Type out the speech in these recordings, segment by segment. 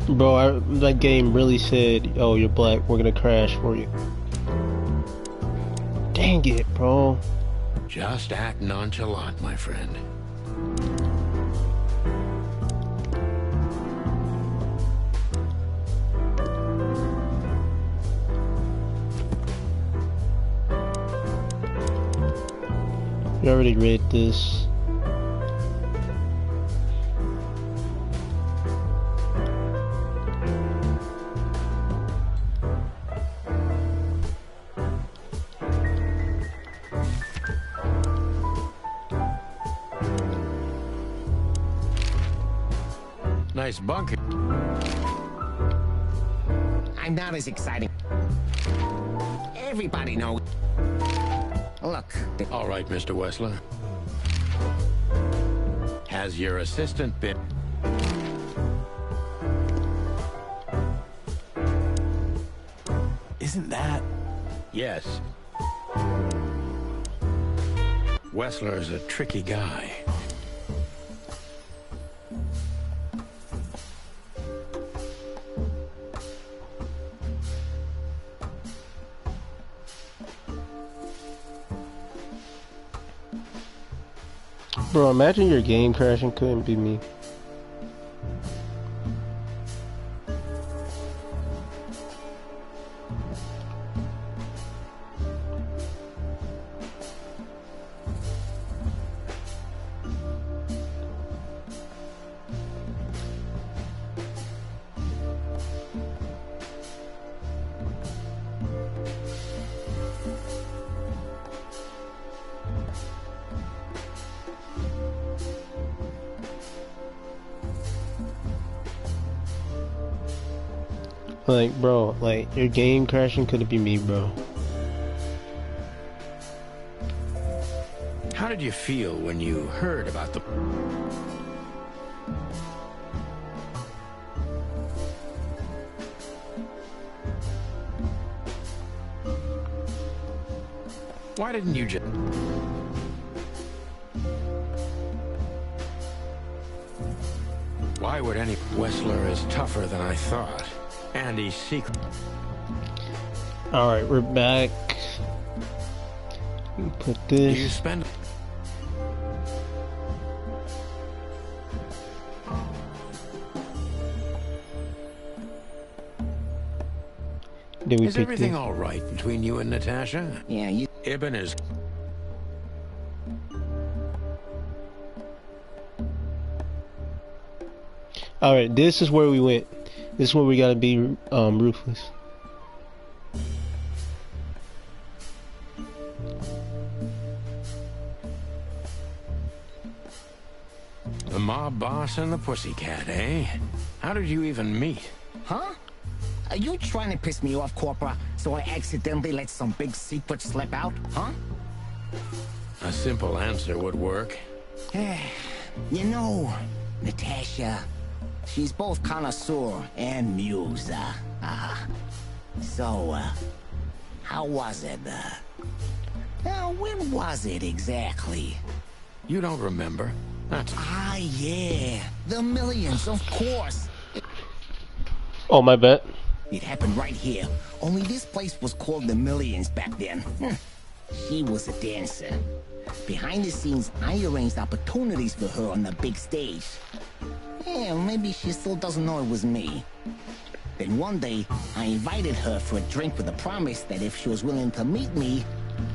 Bro, that game really said, "Oh, you're black. We're gonna crash for you." Dang it, bro. Just act nonchalant, my friend. You already read this. Nice bunker. I'm not as exciting. Everybody knows. Look. All right, Mr. Wessler. Has your assistant been... Isn't that... Yes. Wessler's a tricky guy. Bro, imagine your game crashing, couldn't be me. Like, bro, like, your game crashing couldn't be me, bro. How did you feel when you heard about the... Why didn't you just... Why would any... Wessler is tougher than I thought. And he's secret. Alright, we're back. Put this. You spend... Then we Is pick everything this. all right between you and Natasha? Yeah, you... Ibn is... Alright, this is where we went. This is where we gotta be ruthless. The mob boss and the pussycat, eh? How did you even meet? Huh? Are you trying to piss me off, Corpora, so I accidentally let some big secret slip out, huh? A simple answer would work. You know, Natasha, she's both connoisseur and muse. So, how was it? When was it exactly? You don't remember? That's... Ah, yeah. The Millions, of course. Oh, my bad. It happened right here. Only this place was called the Millions back then. She was a dancer. Behind the scenes, I arranged opportunities for her on the big stage. Yeah, maybe she still doesn't know it was me. Then one day, I invited her for a drink with a promise that if she was willing to meet me,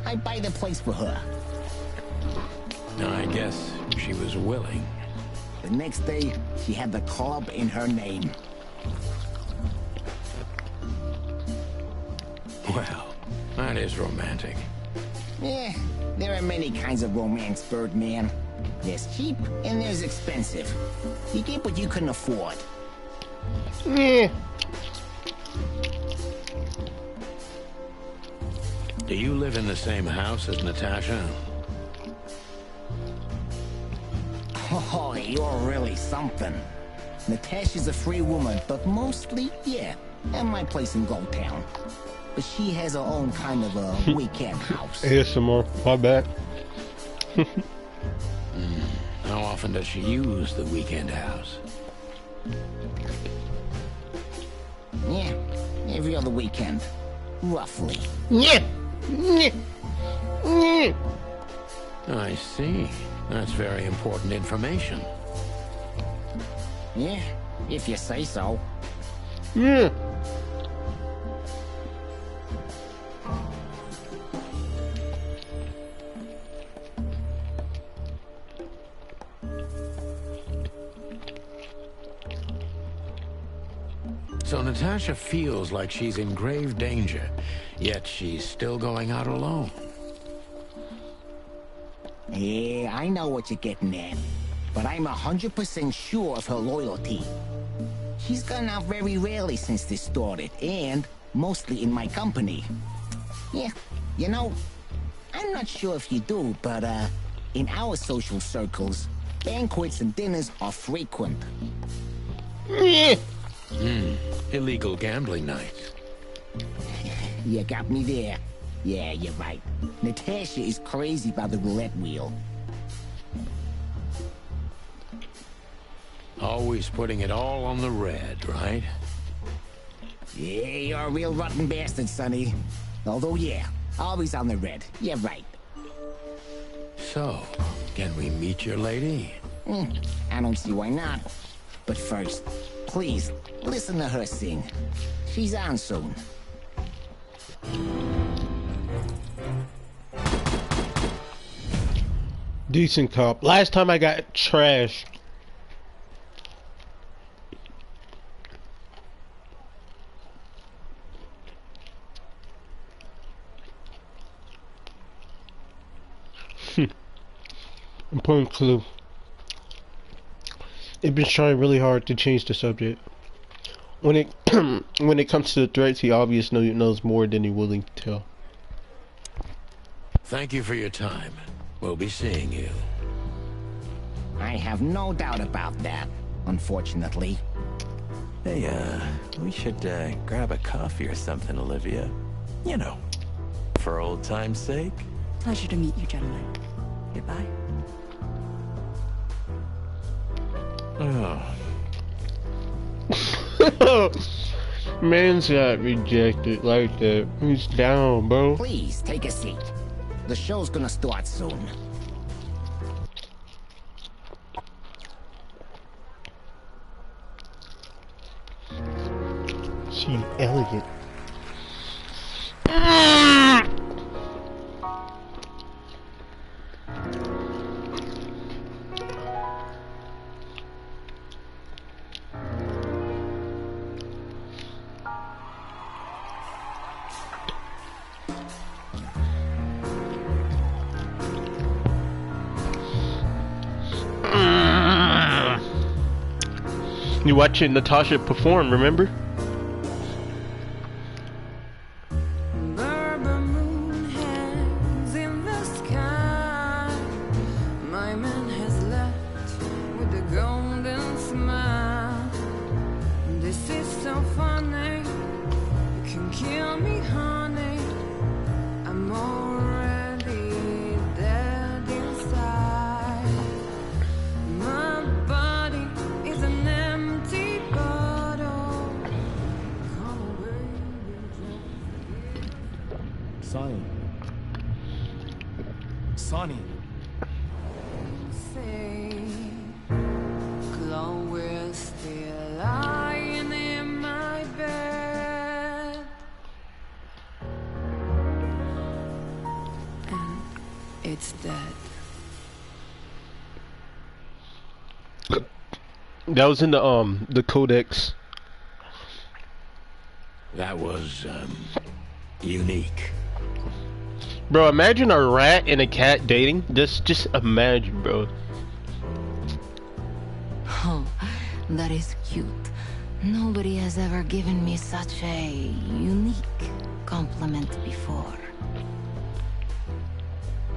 I'd buy the place for her. I guess she was willing. The next day, she had the club in her name. Well, that is romantic. Yeah, there are many kinds of romance, Birdman. There's cheap and there's expensive. You get what you can afford. Yeah. Do you live in the same house as Natasha? Oh, you're really something. Natasha's a free woman, but mostly, yeah, at my place in Gold Town. But she has her own kind of a weekend house. Here's some more. My bad. How often does she use the weekend house? Yeah, every other weekend. Roughly. Yeah. Yeah. Yeah. I see. That's very important information. Yeah, if you say so. Yeah. So Natasha feels like she's in grave danger, yet she's still going out alone. Yeah, I know what you're getting at. But I'm 100% sure of her loyalty. She's gone out very rarely since this started, and mostly in my company. Yeah, you know, I'm not sure if you do, but in our social circles, banquets and dinners are frequent. Yeah. Illegal gambling nights. You got me there. Yeah, you're right. Natasha is crazy about the roulette wheel. Always putting it all on the red, right? Yeah, you're a real rotten bastard, Sonny. Although, yeah, always on the red. You're right. So, can we meet your lady? I don't see why not. But first, please, listen to her sing. She's on soon. Decent cop. Last time I got trashed. Important clue. They've been trying really hard to change the subject. When it when it comes to the threats, he obviously knows more than he's willing to tell. Thank you for your time. We'll be seeing you. I have no doubt about that, unfortunately. Hey, we should, grab a coffee or something, Olivia. You know, for old time's sake. Pleasure to meet you, gentlemen. Goodbye. Oh. Man's got rejected like that. He's down, bro. Please, take a seat. The show's gonna start soon. She elegant. You watching Natasha perform, remember? Sonny. Chloe still lying in my bed, and it's dead. That was in the codex. That was, unique. Bro, imagine a rat and a cat dating. Just imagine, bro. Oh, that is cute. Nobody has ever given me such a unique compliment before.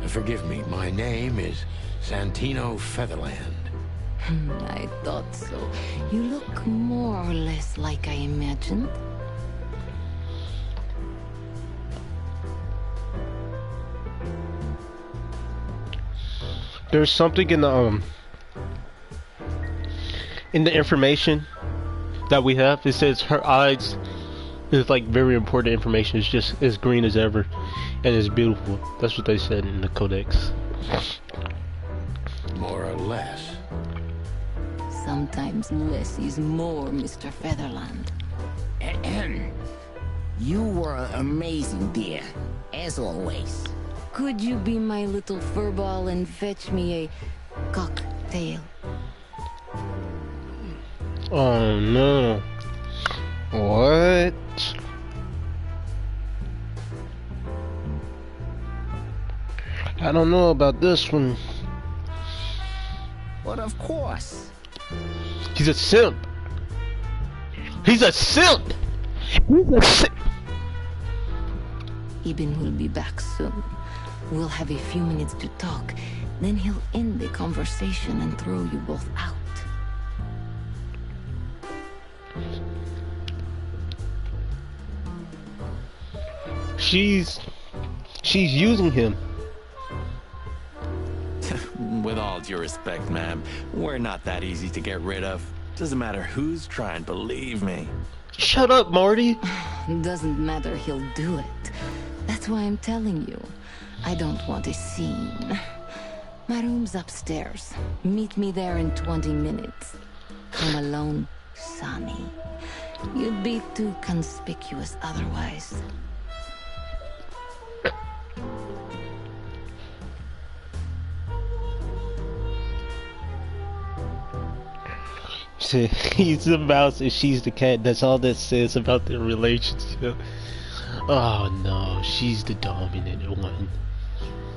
Forgive me, my name is Santino Featherland. I thought so. You look more or less like I imagined. There's something in the information that we have. It says her eyes It's like very important information. It's just as green as ever, and it's beautiful. That's what they said in the codex. More or less. Sometimes less is more, Mr. Featherland. Ahem. You were amazing, dear, as always. Could you be my little furball and fetch me a cocktail? Oh no. What? I don't know about this one. But of course. He's a simp. He's a simp. He's a simp. Ibn will be back soon. We'll have a few minutes to talk. Then he'll end the conversation and throw you both out. She's using him. With all due respect, ma'am, we're not that easy to get rid of. Doesn't matter who's trying, believe me. Shut up, Marty. Doesn't matter, he'll do it. That's why I'm telling you. I don't want a scene. My room's upstairs. Meet me there in 20 minutes. Home alone, Sonny. You'd be too conspicuous otherwise. He's the mouse and she's the cat. That's all that says about their relationship. Oh no, she's the dominant one.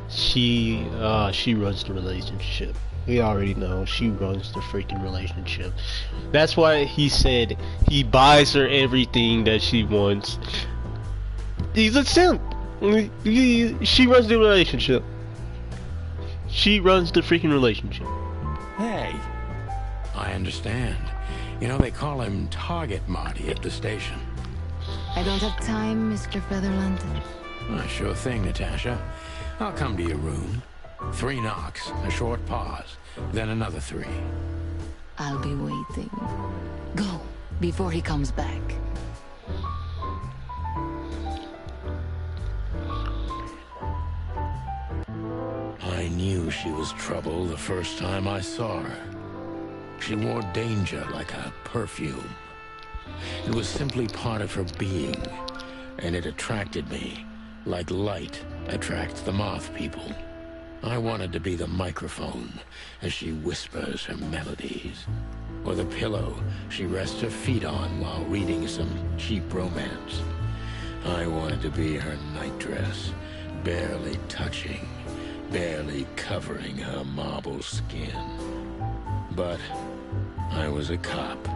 She runs the relationship. We already know she runs the freaking relationship. That's why he said he buys her everything that she wants. He's a simp. She runs the relationship. She runs the freaking relationship. Hey, I understand. You know, they call him Target Marty at the station. I don't have time, Mr. Featherland. Sure thing, Natasha. I'll come to your room. 3 knocks, a short pause, then another 3. I'll be waiting. Go, before he comes back. I knew she was trouble the first time I saw her. She wore danger like a perfume. It was simply part of her being, and it attracted me, like light attracts the moth people. I wanted to be the microphone as she whispers her melodies, or the pillow she rests her feet on while reading some cheap romance. I wanted to be her nightdress, barely touching, barely covering her marble skin. But I was a cop,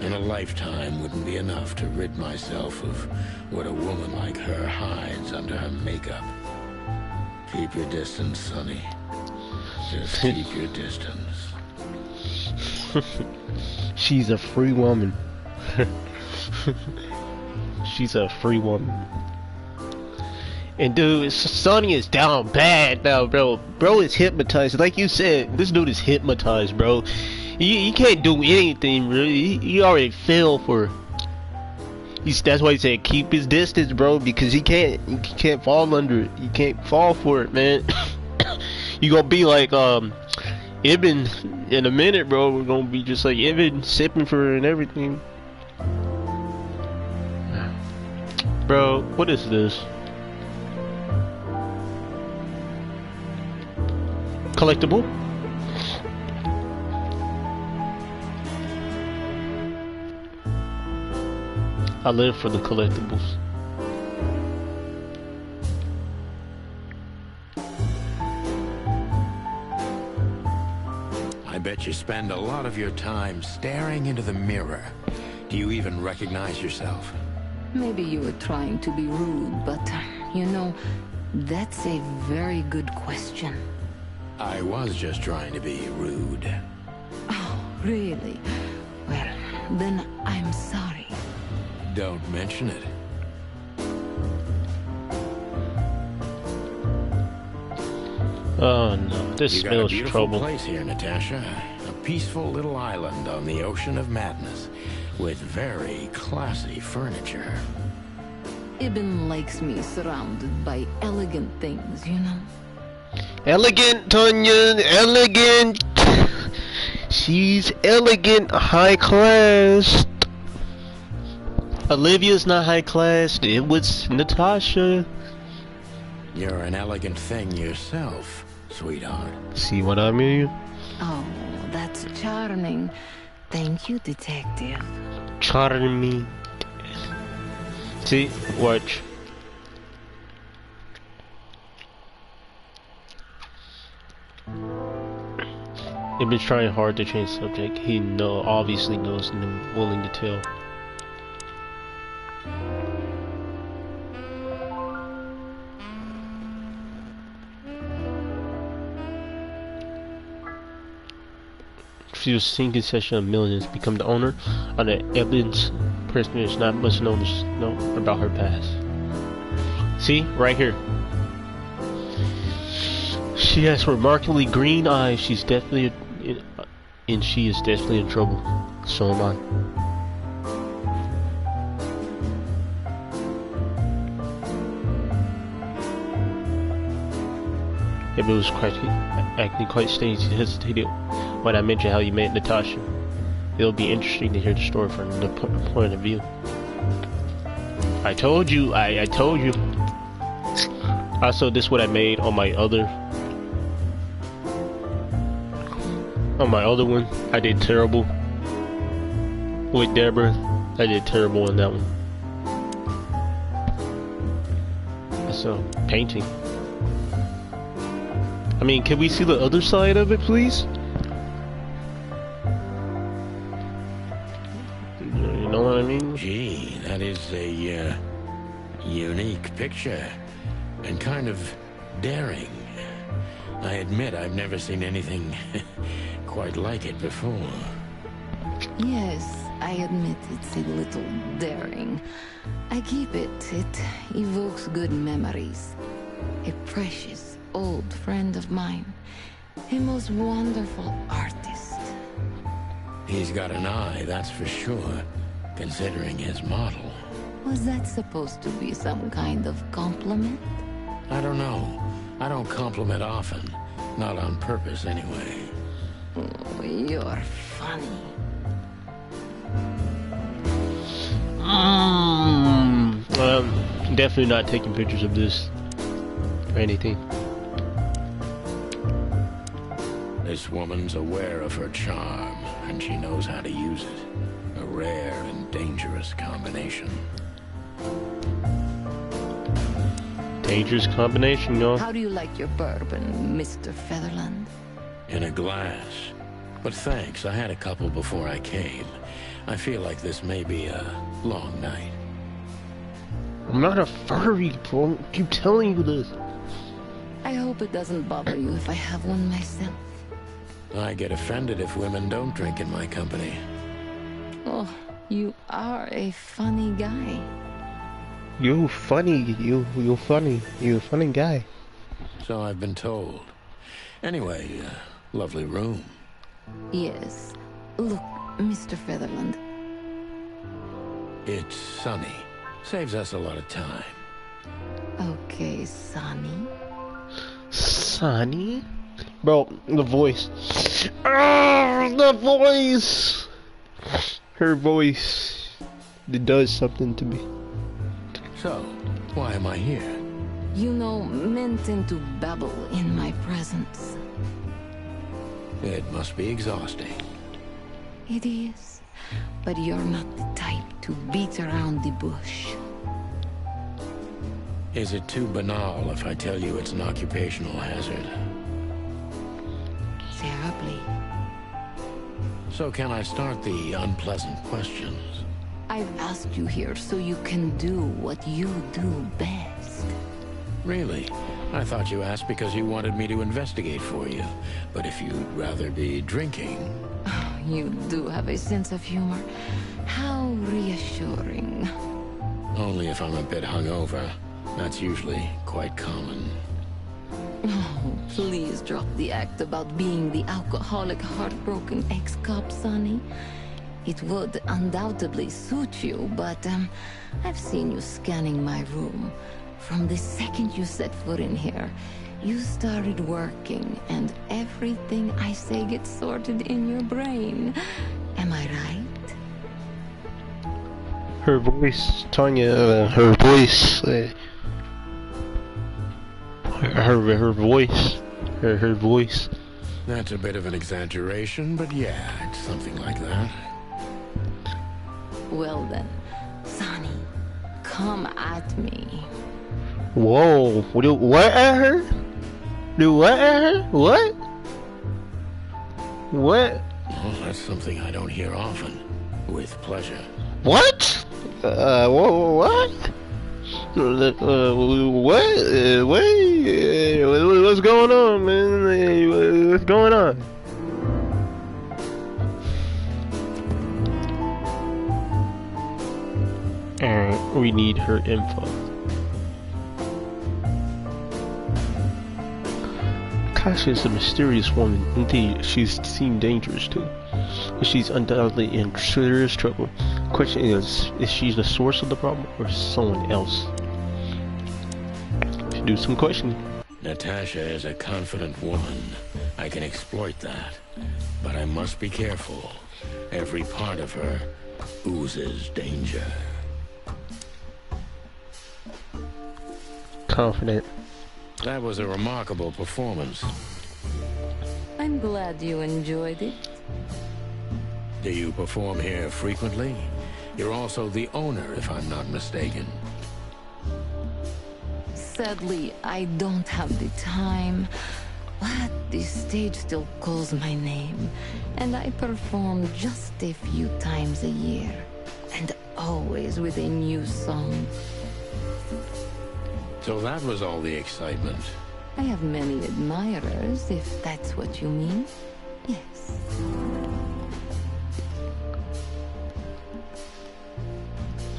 and a lifetime wouldn't be enough to rid myself of what a woman like her hides under her makeup. Keep your distance, Sonny. Just keep your distance. She's a free woman. She's a free woman. And dude, Sonny is down bad now, bro. Bro is hypnotized. Like you said, this dude is hypnotized, bro. He can't do anything, really. He already fell for. That's why he said keep his distance, bro, because he can't fall under it. He can't fall for it, man. You gonna be like Ibn in a minute, bro. We're gonna be just like Ibn, sipping for her and everything. Bro, what is this? Collectible? I live for the collectibles. I bet you spend a lot of your time staring into the mirror. Do you even recognize yourself? Maybe you were trying to be rude, but, you know, that's a very good question. I was just trying to be rude. Oh, really? Well, then I'm sorry. Don't mention it. Oh no, this You got a smells beautiful trouble. place here, Natasha. A peaceful little island on the ocean of madness. with very classy furniture. Ibn likes me surrounded by elegant things, you know? Elegant, Tonya, elegant. She's elegant, high class. Olivia's not high class. It was Natasha. You're an elegant thing yourself, sweetheart. See what I mean? Oh, that's charming. Thank you, detective. Charming. See, watch. They've been trying hard to change subject. He obviously knows and is willing to tell. She was sinking session of millions, become the owner of the Evans person is not much known about her past. See, right here. She has remarkably green eyes. She's definitely and she is definitely in trouble. So am I. If it was acting quite strange, he hesitated when I mentioned how you met Natasha. It'll be interesting to hear the story from the point of view. I told you. I told you. Also, this is what I made on my other. On my other one, I did terrible. With Deborah, I did terrible on that one. So, painting. I mean, can we see the other side of it, please? You know what I mean? Gee, that is a unique picture. And kind of daring. I admit I've never seen anything quite like it before. Yes, I admit it's a little daring. I keep it. It evokes good memories. A precious old friend of mine. A most wonderful artist. He's got an eye, that's for sure, considering his model. Was that supposed to be some kind of compliment? I don't know. I don't compliment often. Not on purpose, anyway. Oh, you're funny. Definitely not taking pictures of this or anything. This woman's aware of her charm, and she knows how to use it. A rare and dangerous combination. Dangerous combination, y'all. How do you like your bourbon, Mr. Featherland? In a glass. But thanks, I had a couple before I came. I feel like this may be a long night. I'm not a furry, bro. I keep telling you this. I hope it doesn't bother you if I have one myself. I get offended if women don't drink in my company. Oh, you are a funny guy. You funny. You funny. You a funny guy. So I've been told. Anyway, lovely room. Yes. Look, Mr. Featherland. It's sunny. Saves us a lot of time. Okay, Sonny. Sonny? Bro, the voice. The voice! Her voice. It does something to me. So, why am I here? You know, men tend to babble in my presence. It must be exhausting. It is. But you're not the type to beat around the bush. Is it too banal if I tell you it's an occupational hazard? Terribly. So can I start the unpleasant questions? I've asked you here so you can do what you do best. Really? I thought you asked because you wanted me to investigate for you. But if you'd rather be drinking... Oh, you do have a sense of humor. How reassuring. Only if I'm a bit hungover. That's usually quite common. Oh, please drop the act about being the alcoholic, heartbroken ex-cop, Sonny. It would undoubtedly suit you, but I've seen you scanning my room. From the second you set foot in here, you started working, and everything I say gets sorted in your brain. Am I right? Her voice, Tanya, her voice, her voice. That's a bit of an exaggeration, but yeah, it's something like that. Well then, Sonny, come at me. Whoa, what at her? Do what at her? What? What? Well, that's something I don't hear often. With pleasure. What? What? What? Wait, what's going on, man? What's going on? Alright, we need her info. Kasha is a mysterious woman. Indeed, she's seemed dangerous too. She's undoubtedly in serious trouble. The question is she the source of the problem or someone else? Should do some questioning. Natasha is a confident woman. I can exploit that. But I must be careful. Every part of her oozes danger. Confident. That was a remarkable performance. I'm glad you enjoyed it. Do you perform here frequently? You're also the owner, if I'm not mistaken. Sadly, I don't have the time, but this stage still calls my name, and I perform just a few times a year, and always with a new song. So that was all the excitement. I have many admirers, if that's what you mean. Yes.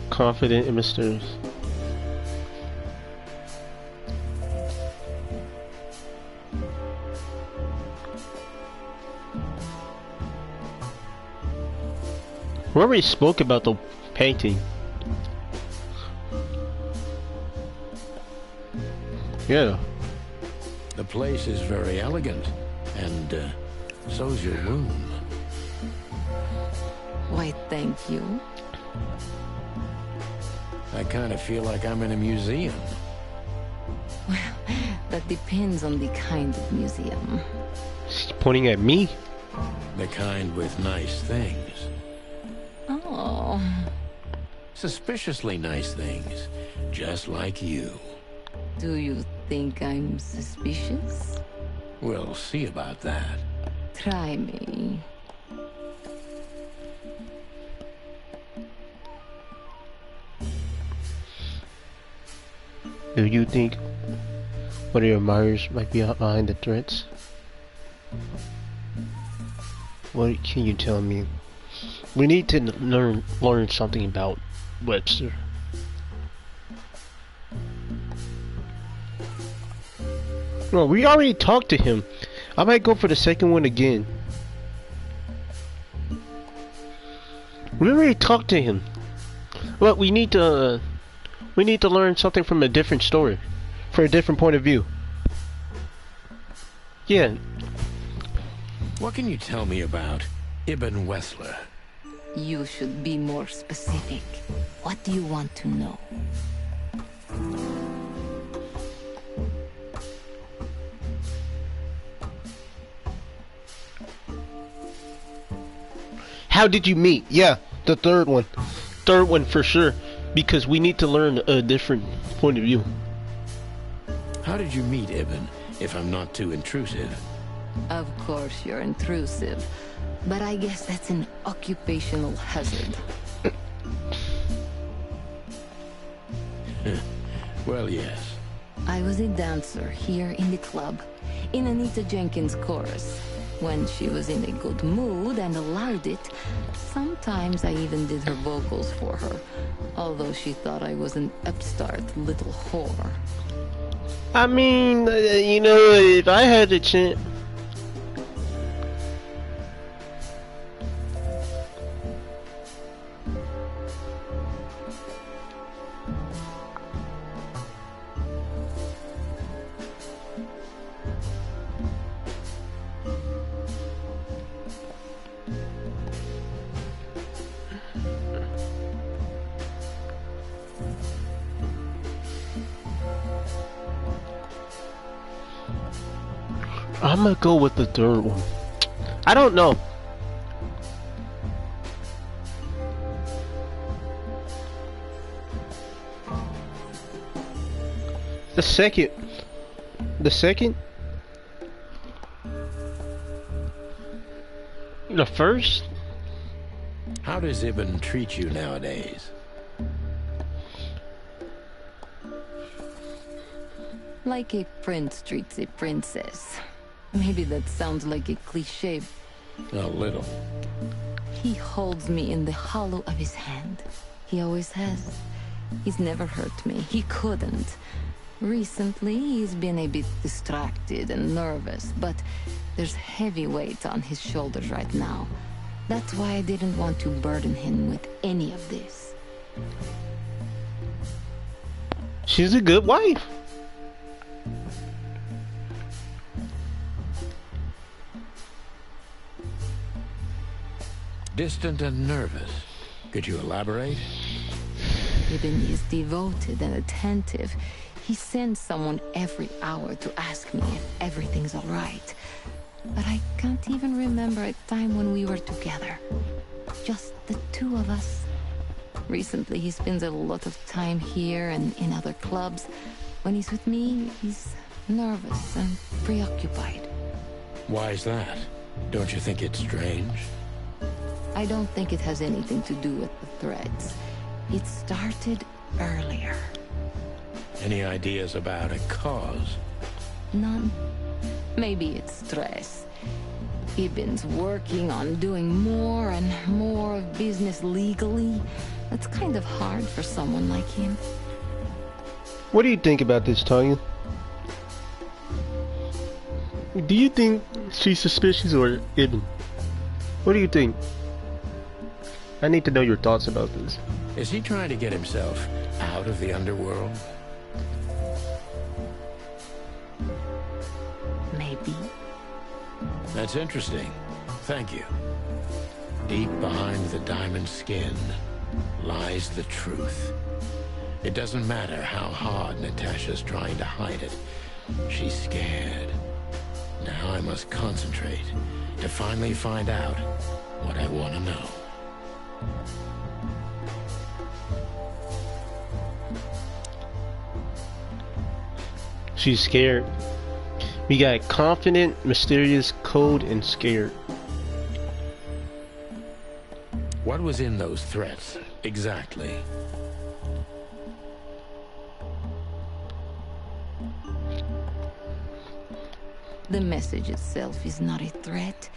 Confident and mysterious. We already spoke about the painting. Yeah. The place is very elegant, and so's your room. Why, thank you. I kind of feel like I'm in a museum. Well, that depends on the kind of museum. She's pointing at me. The kind with nice things. Oh. Suspiciously nice things, just like you. Do you think I'm suspicious? We'll see about that. Try me. Do you think one of your admirers might be out behind the threats? What can you tell me? We need to learn something about Webster. Well, we already talked to him. I might go for the second one again. We already talked to him. Well, we need to learn something from a different story, for a different point of view. Yeah. What can you tell me about Ibn Wessler? You should be more specific. What do you want to know? How did you meet? Yeah, the third one. Third one for sure. Because we need to learn a different point of view. How did you meet Ibn, if I'm not too intrusive? Of course you're intrusive, but I guess that's an occupational hazard. Well, yes. I was a dancer here in the club, in Anita Jenkins' chorus. When she was in a good mood and allowed it, sometimes I even did her vocals for her, although she thought I was an upstart little whore. I mean, you know, if I had the chance... I'm gonna go with the third one. I don't know. The second. The second? The first? How does Ibn treat you nowadays? Like a prince treats a princess. Maybe that sounds like a cliche. A little. He holds me in the hollow of his hand. He always has. He's never hurt me. He couldn't. Recently, he's been a bit distracted and nervous, but there's heavy weight on his shoulders right now. That's why I didn't want to burden him with any of this. She's a good wife. Distant and nervous. Could you elaborate? Ibn is devoted and attentive. He sends someone every hour to ask me if everything's all right. But I can't even remember a time when we were together. Just the two of us. Recently, he spends a lot of time here and in other clubs. When he's with me, he's nervous and preoccupied. Why is that? Don't you think it's strange? I don't think it has anything to do with the threats. It started earlier. Any ideas about a cause? None. Maybe it's stress. Ibn's working on doing more and more of business legally. That's kind of hard for someone like him. What do you think about this, Tanya? Do you think she's suspicious or Ibn? What do you think? I need to know your thoughts about this. Is he trying to get himself out of the underworld? Maybe. That's interesting. Thank you. Deep behind the diamond skin lies the truth. It doesn't matter how hard Natasha's trying to hide it. She's scared. Now I must concentrate to finally find out what I want to know. She's scared. We got confident, mysterious, cold, and scared. What was in those threats, exactly? The message itself is not a threat.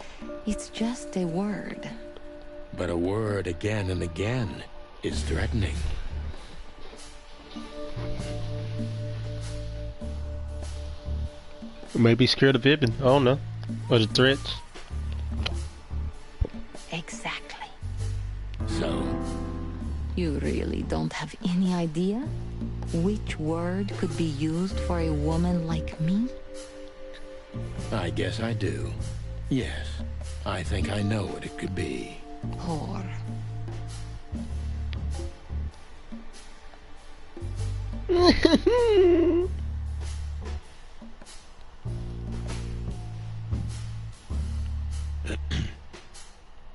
It's just a word. But a word again and again is threatening. Maybe scared of Ibn. I don't know. Or the threats. Exactly. So, You really don't have any idea which word could be used for a woman like me? I guess I do. Yes, I think I know what it could be. Whore.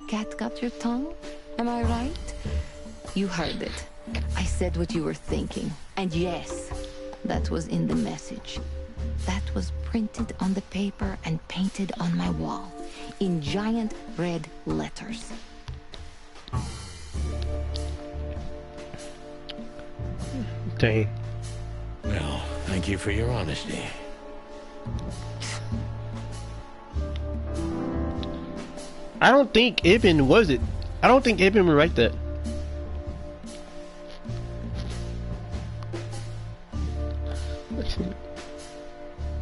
Cat got your tongue? Am I right? You heard it. I said what you were thinking. And yes, that was in the message. That was printed on the paper and painted on my wall in giant red letters. Dang. Well, thank you for your honesty. I don't think Ibn was it. I don't think Ibn would write that.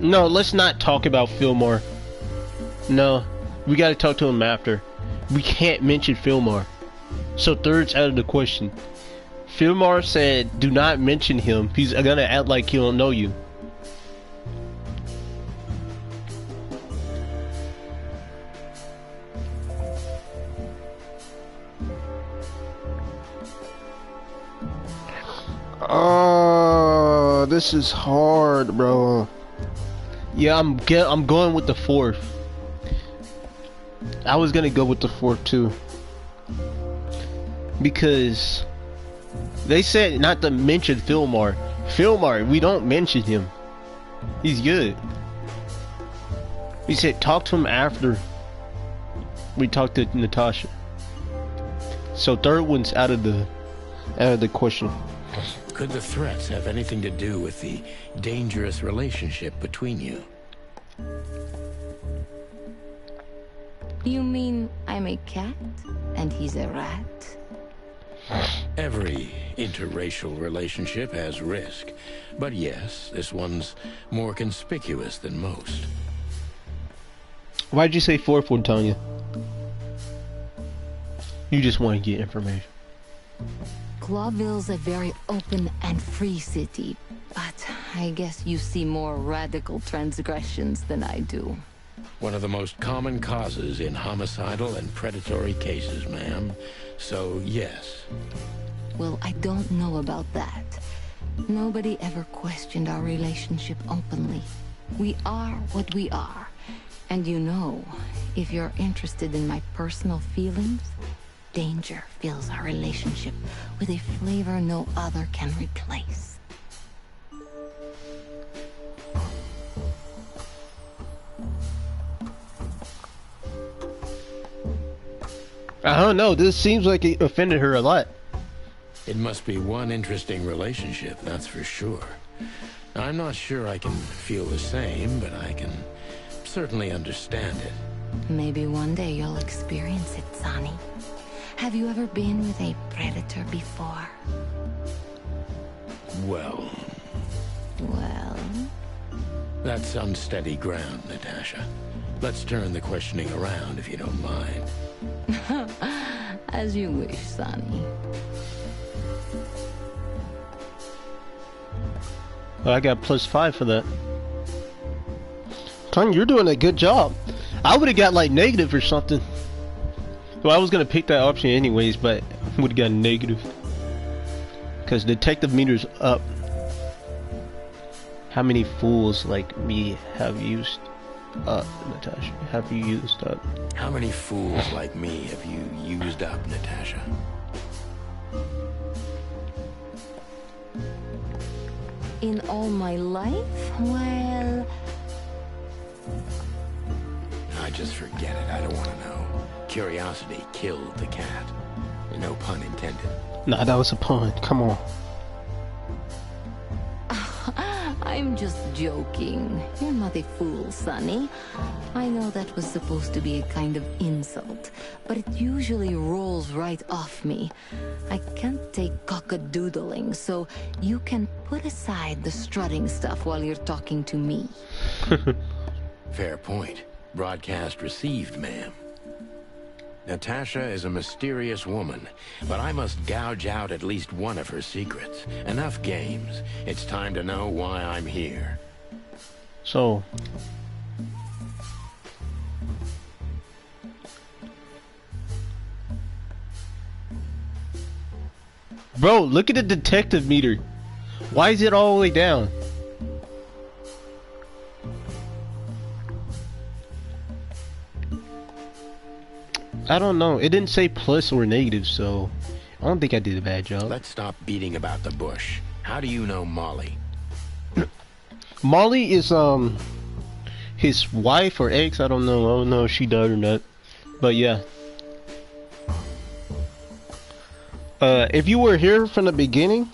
No, let's not talk about Fillmore. No, we gotta talk to him after. We can't mention Fillmore. So third's out of the question. Fillmore said, do not mention him. He's gonna act like he don't know you. Oh, this is hard, bro. Yeah, I'm going with the fourth. I was gonna go with the fourth too. Because they said not to mention Fillmore. Fillmore, we don't mention him. He's good. He said talk to him after we talk to Natasha. So third one's out of the question. Could the threats have anything to do with the dangerous relationship between you? You mean I'm a cat and he's a rat? Every interracial relationship has risk. But yes, this one's more conspicuous than most. Why'd you say fourth one, Tanya? You just want to get information. Clawville's a very open and free city, but I guess you see more radical transgressions than I do. One of the most common causes in homicidal and predatory cases, ma'am. So, yes. Well, I don't know about that. Nobody ever questioned our relationship openly. We are what we are. And you know, if you're interested in my personal feelings, danger fills our relationship with a flavor no other can replace. I don't know, this seems like it offended her a lot. It must be one interesting relationship, that's for sure. I'm not sure I can feel the same, but I can certainly understand it. Maybe one day you'll experience it, Sonny. Have you ever been with a predator before? Well, that's unsteady ground, Natasha. Let's turn the questioning around, if you don't mind. As you wish, Sonny. Well, I got +5 for that. Tanya, you're doing a good job. I would have got like negative or something. Well, I was gonna pick that option anyways, but I would have got negative. Cause detective meter's up. How many fools like me have used up, Natasha? Have you used up? How many fools like me have you used up, Natasha? In all my life? Well... I just forget it. I don't want to know. Curiosity killed the cat. No pun intended. Nah, that was a pun. Come on. I'm just joking. You're not a fool, Sonny. I know that was supposed to be a kind of insult, but it usually rolls right off me. I can't take cockadoodling, so you can put aside the strutting stuff while you're talking to me. Fair point. Broadcast received, ma'am. Natasha is a mysterious woman, but I must gouge out at least one of her secrets. Enough games. It's time to know why I'm here. So... Bro, look at the detective meter. Why is it all the way down? I don't know. It didn't say plus or negative, so I don't think I did a bad job. Let's stop beating about the bush. How do you know Molly? Molly is his wife or ex. I don't know. I don't know if she died or not. But yeah. If you were here from the beginning,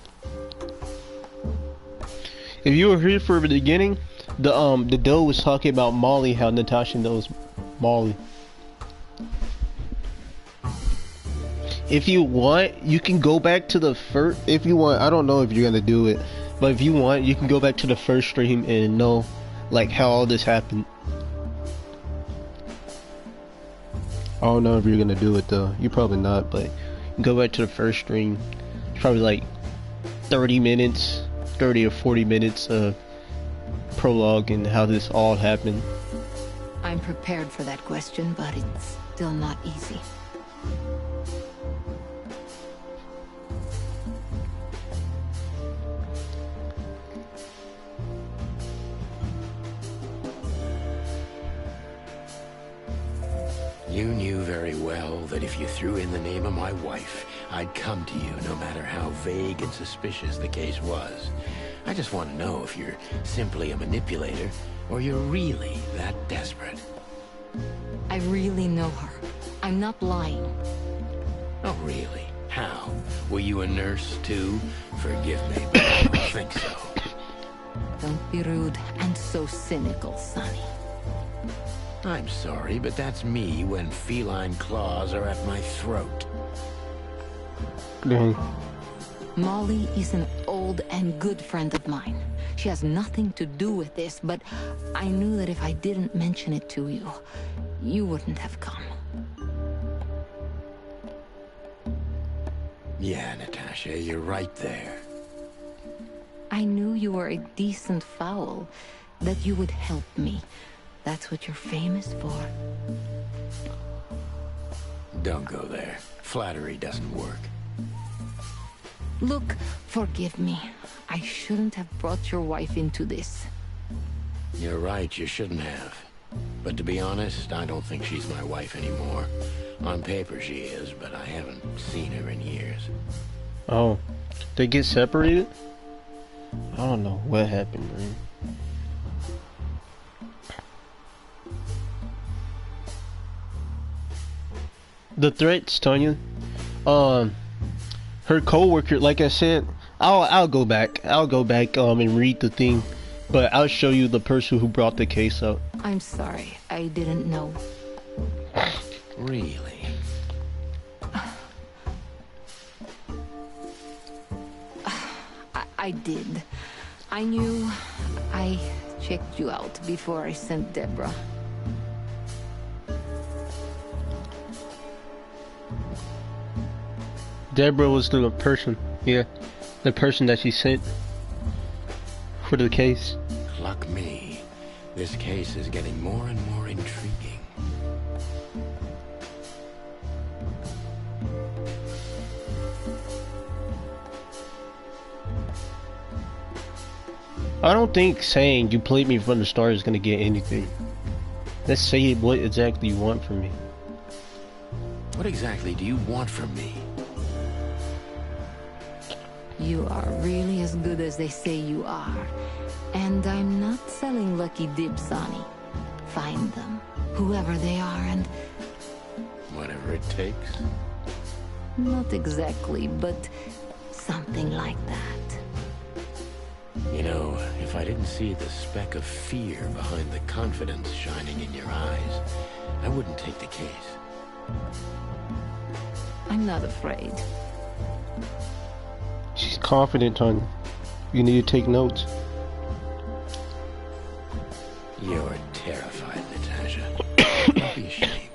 the doe was talking about Molly, how Natasha knows Molly. If you want, you can go back to the first. If you want, I don't know if you're gonna do it, but if you want, you can go back to the first stream and know, like, how all this happened. I don't know if you're gonna do it though. You're probably not, but go back to the first stream. It's probably like 30 minutes, 30 or 40 minutes of prologue and how this all happened. I'm prepared for that question, but it's still not easy. You knew very well that if you threw in the name of my wife, I'd come to you no matter how vague and suspicious the case was. I just want to know if you're simply a manipulator or you're really that desperate. I really know her. I'm not lying. Oh, really? How? Were you a nurse, too? Forgive me, but I don't think so. Don't be rude and so cynical, Sonny. I'm sorry, but that's me when feline claws are at my throat. Dang. Molly is an old and good friend of mine. She has nothing to do with this, but I knew that if I didn't mention it to you, you wouldn't have come. Yeah, Natasha, you're right there. I knew you were a decent fowl, that you would help me. That's what you're famous for. Don't go there. Flattery doesn't work. Look, forgive me. I shouldn't have brought your wife into this. You're right, you shouldn't have. But to be honest, I don't think she's my wife anymore. On paper she is, but I haven't seen her in years. Oh, they get separated? I don't know what happened, man. The threats, Tanya. Her co-worker, like I said, I'll go back and read the thing, but I'll show you the person who brought the case up. I'm sorry, I didn't know. Really? I did. I knew. I checked you out before I sent Deborah. Deborah was the person, yeah, the person that she sent for the case. Luck me. This case is getting more and more intriguing. I don't think saying you played me from the start is gonna get anything. Let's say what exactly you want from me. What exactly do you want from me? You are really as good as they say you are. And I'm not selling lucky dibs, Sonny. Find them, whoever they are, and... Whatever it takes? Not exactly, but something like that. You know, if I didn't see the speck of fear behind the confidence shining in your eyes, I wouldn't take the case. I'm not afraid. She's confident, Tanya. You need to take notes. You're terrified, Natasha. Don't be ashamed.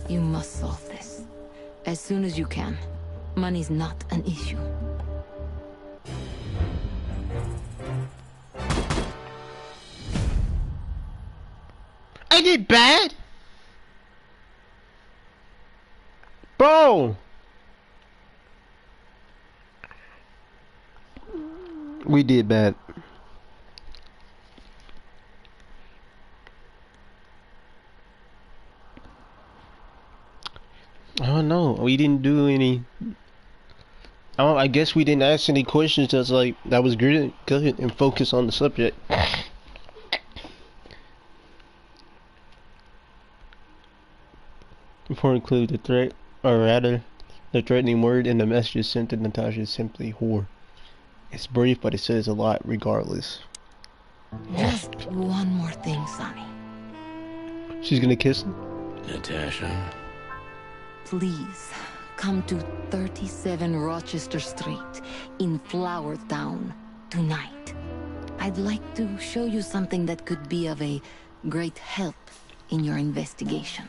You must solve this. As soon as you can. Money's not an issue. I did bad? Bro! We did bad. I don't know. We didn't do any. I guess we didn't ask any questions that's like that was good and focus on the subject. Before include the threat, or rather, the threatening word in the message sent to Natasha is simply whore. It's brief, but it says a lot regardless. Just one more thing, Sonny. She's gonna kiss him? Natasha? Please, come to 37 Rochester Street in Flower Town tonight. I'd like to show you something that could be of a great help in your investigation.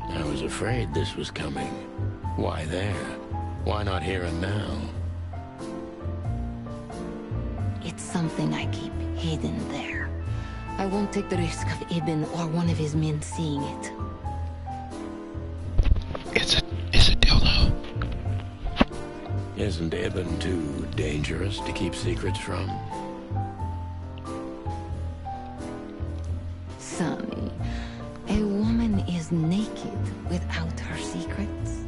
I was afraid this was coming. Why there? Why not here and now? It's something I keep hidden there. I won't take the risk of Ibn or one of his men seeing it. Isn't Ibn too dangerous to keep secrets from? Sonny, a woman is naked without her secrets.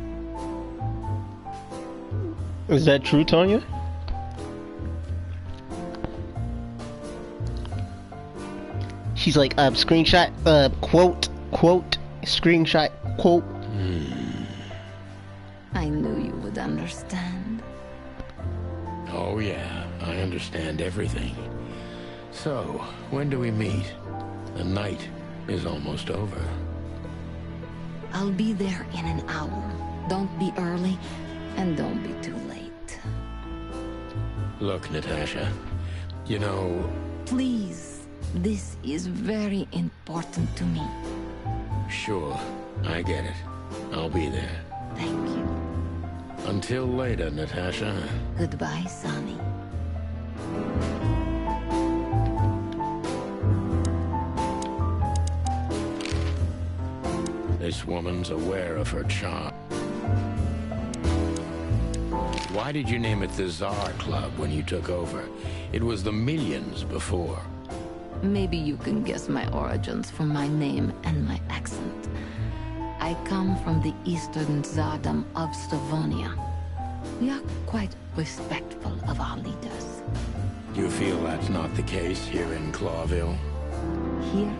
Is that true, Tanya? She's like, screenshot, quote, screenshot, quote. I knew you would understand. Oh yeah, I understand everything. So, when do we meet? The night is almost over. I'll be there in an hour. Don't be early, and don't be too late. Look, Natasha, you know... Please, this is very important to me. Sure, I get it. I'll be there. Thank you. Until later, Natasha. Goodbye, Sonny. This woman's aware of her charm. Why did you name it the Tsar Club when you took over? It was the Millions before. Maybe you can guess my origins from my name and my accent. I come from the eastern Tsardom of Slavonia. We are quite respectful of our leaders. You feel that's not the case here in Clawville? Here?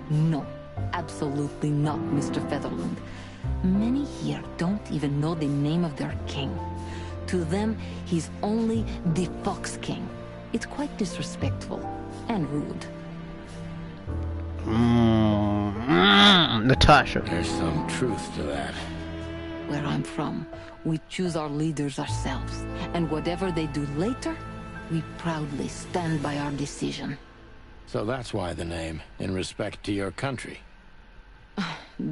No. Absolutely not, Mr. Featherland. Many here don't even know the name of their king. To them, he's only the Fox King. It's quite disrespectful and rude. Natasha. There's some truth to that. Where I'm from, we choose our leaders ourselves, and whatever they do later, we proudly stand by our decision. So that's why the name, in respect to your country.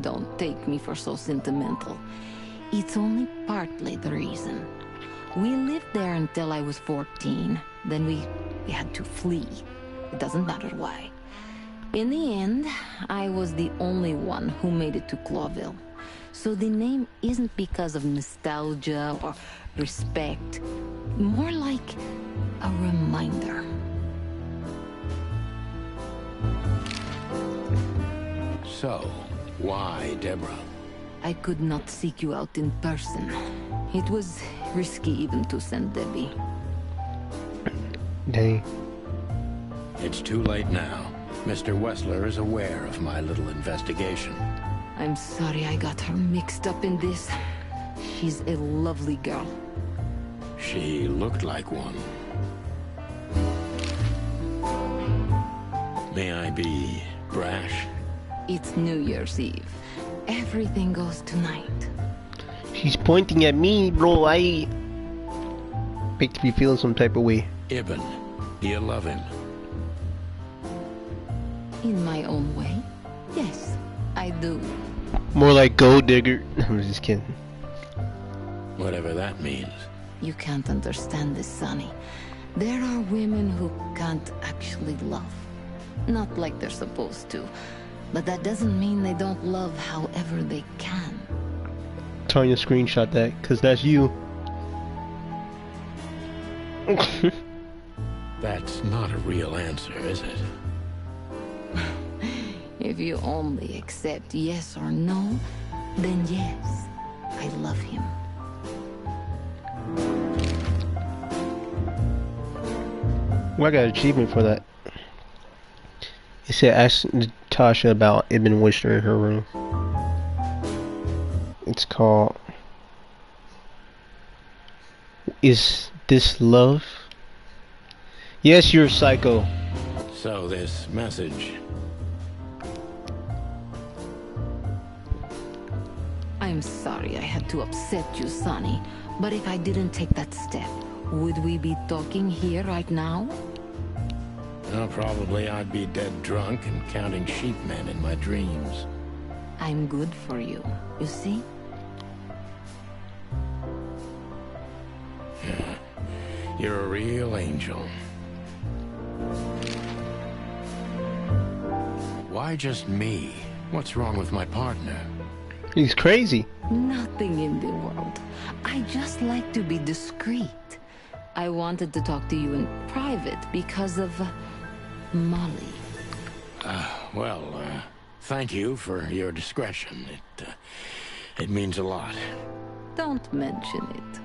Don't take me for so sentimental. It's only partly the reason. We lived there until I was 14. Then we had to flee. It doesn't matter why. In the end, I was the only one who made it to Clawville. So the name isn't because of nostalgia or respect. More like a reminder. So, why Deborah? I could not seek you out in person. It was risky even to send Debbie. Dang. It's too late now. Mr. Wessler is aware of my little investigation. I'm sorry I got her mixed up in this. She's a lovely girl. She looked like one. May I be brash? It's New Year's Eve. Everything goes tonight. She's pointing at me, bro. I make me feel some type of way. Ibn, do you love him? In my own way, yes, I do. More like gold digger. I'm just kidding. Whatever that means. You can't understand this, Sonny. There are women who can't actually love. Not like they're supposed to. But that doesn't mean they don't love however they can. Tanya, screenshot that, cause that's you. That's not a real answer, is it? If you only accept yes or no, then yes, I love him. Well, I got an achievement for that. It said ask Natasha about Ibn Wishner in her room. It's called Is This Love? Yes, you're psycho. So this message... I'm sorry I had to upset you, Sonny. But if I didn't take that step, would we be talking here right now? Well, probably I'd be dead drunk and counting sheepmen in my dreams. I'm good for you, you see? You're a real angel. Why just me? What's wrong with my partner? He's crazy. Nothing in the world. I just like to be discreet. I wanted to talk to you in private because of Molly. Well, thank you for your discretion. It means a lot. Don't mention it.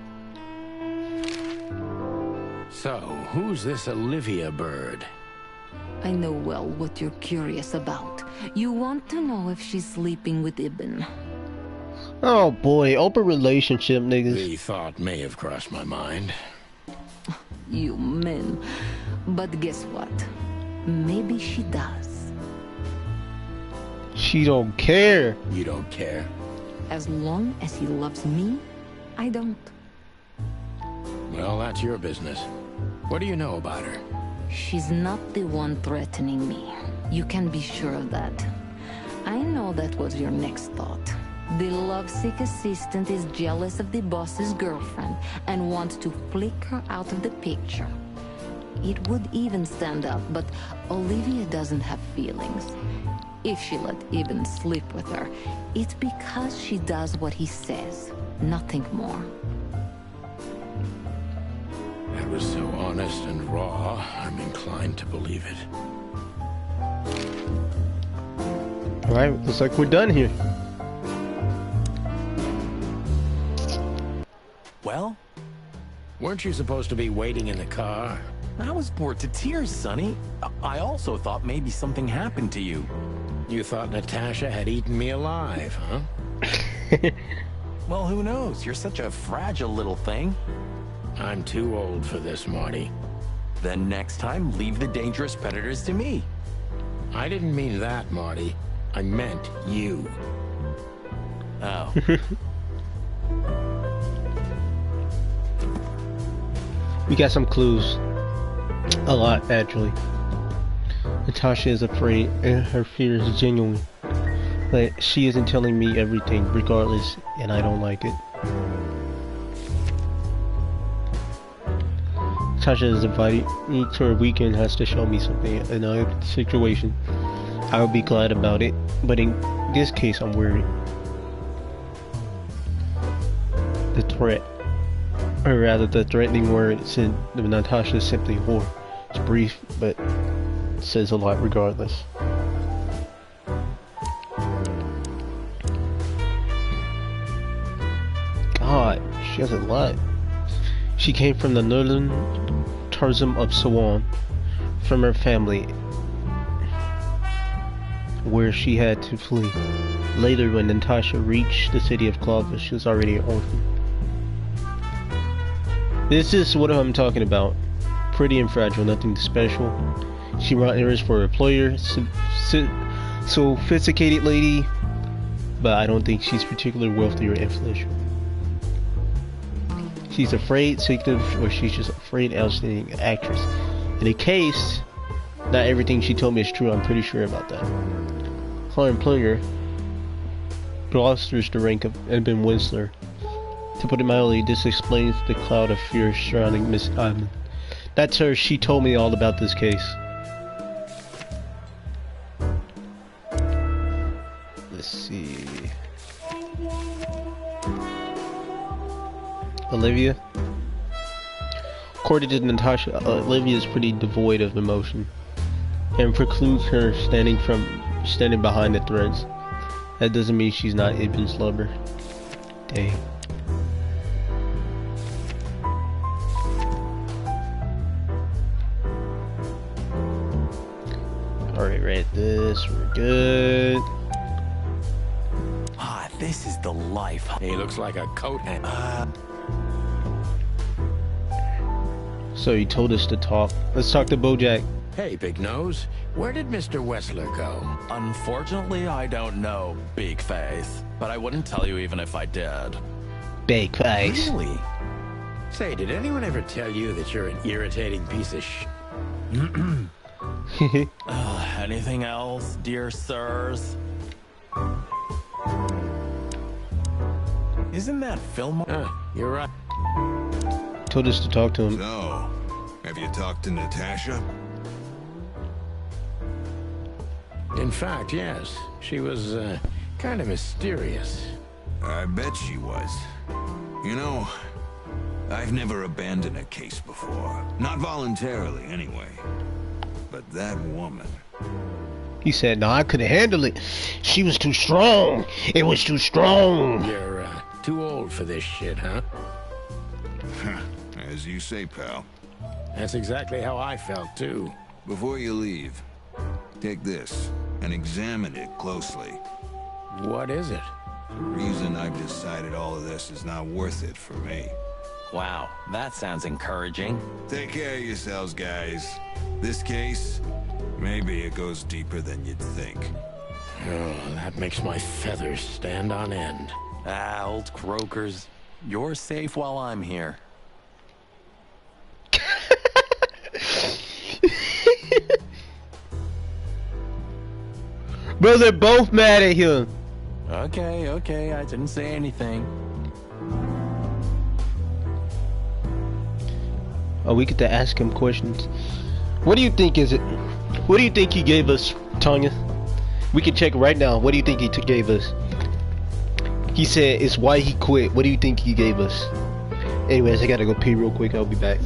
So, who's this Olivia bird? I know well what you're curious about. You want to know if she's sleeping with Ibn. Oh boy, open relationship, niggas. The thought may have crossed my mind. You men. But guess what? Maybe she does. She don't care. You don't care? As long as he loves me, I don't. Well, that's your business. What do you know about her? She's not the one threatening me. You can be sure of that. I know that was your next thought. The lovesick assistant is jealous of the boss's girlfriend and wants to flick her out of the picture. It would even stand up, but Olivia doesn't have feelings. If she let Ibn sleep with her, it's because she does what he says, nothing more. That was so honest and raw, I'm inclined to believe it. Alright, looks like we're done here. Well, Weren't you supposed to be waiting in the car? I was bored to tears, Sonny. I also thought maybe something happened to you. You thought Natasha had eaten me alive, huh? Well, who knows? You're such a fragile little thing. I'm too old for this, Marty. Then next time, leave the dangerous predators to me. I didn't mean that, Marty. I meant you. Oh. We got some clues. A lot, actually. Natasha is afraid, and her fear is genuine. But she isn't telling me everything, regardless, and I don't like it. Natasha is invited me to her weekend, has to show me something in a situation. I would be glad about it, but in this case, I'm worried. The threat, or rather, the threatening word said Natasha is simply whore. It's brief, but says a lot regardless. God, she has a lot. She came from the northern Tarzan of Sawan, from her family, where she had to flee. Later, when Natasha reached the city of Clawva, she was already an orphan. This is what I'm talking about. Pretty and fragile, nothing special. She brought errands for her employer, sophisticated lady, but I don't think she's particularly wealthy or influential. She's afraid, secretive, or she's just afraid, outstanding actress. In a case, not everything she told me is true, I'm pretty sure about that. Her employer bolsters the rank of Edmund Winsler. To put it mildly, this explains the cloud of fear surrounding Miss Iman. That's her, she told me all about this case. Let's see. Olivia? According to Natasha, Olivia is pretty devoid of emotion and precludes her standing behind the threads. That doesn't mean she's not Ibn's lover. Dang. Alright, read this, we're good. Ah, this is the life. He looks like a coat hanger. So he told us to talk. Let's talk to Bojack. Hey, Big Nose, where did Mr. Wessler go? Unfortunately, I don't know, Big Face. But I wouldn't tell you even if I did. Big face. Really? Say, did anyone ever tell you that you're an irritating piece of sh**? Anything else, dear sirs? Isn't that Fillmore? You're right. Told us to talk to him. So, have you talked to Natasha? In fact, yes. She was, kind of mysterious. I bet she was. You know, I've never abandoned a case before. Not voluntarily, anyway. But that woman... He said, no, I couldn't handle it. She was too strong. It was too strong. You're too old for this shit, huh? As you say, pal. That's exactly how I felt, too. Before you leave, take this and examine it closely. What is it? The reason I've decided all of this is not worth it for me. Wow, that sounds encouraging. Take care of yourselves, guys. This case, maybe it goes deeper than you'd think. Oh, that makes my feathers stand on end. Ah, old croakers. You're safe while I'm here. Bro, they're both mad at him. Okay, I didn't say anything. Oh, we get to ask him questions. What do you think is it? What do you think he gave us, Tanya? We can check right now. What do you think he gave us? He said it's why he quit. What do you think he gave us? Anyways, I gotta go pee real quick. I'll be back.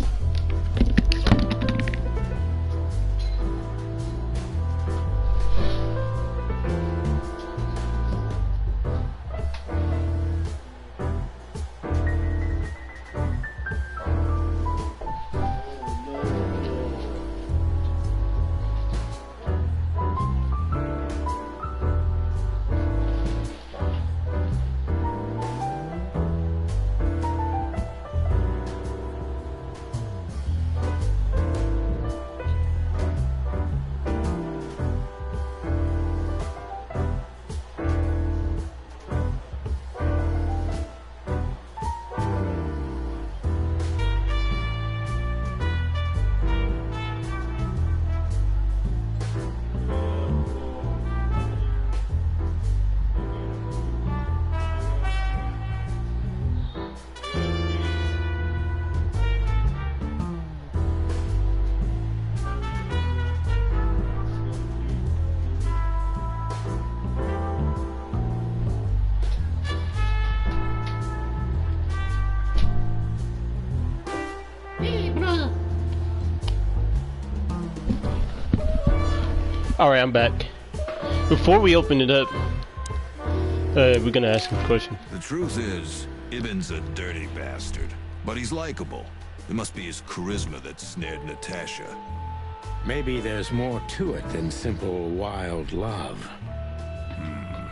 Alright, I'm back. Before we open it up, we're gonna ask him a question. The truth is, Ibn's a dirty bastard, but he's likable. It must be his charisma that snared Natasha. Maybe there's more to it than simple wild love.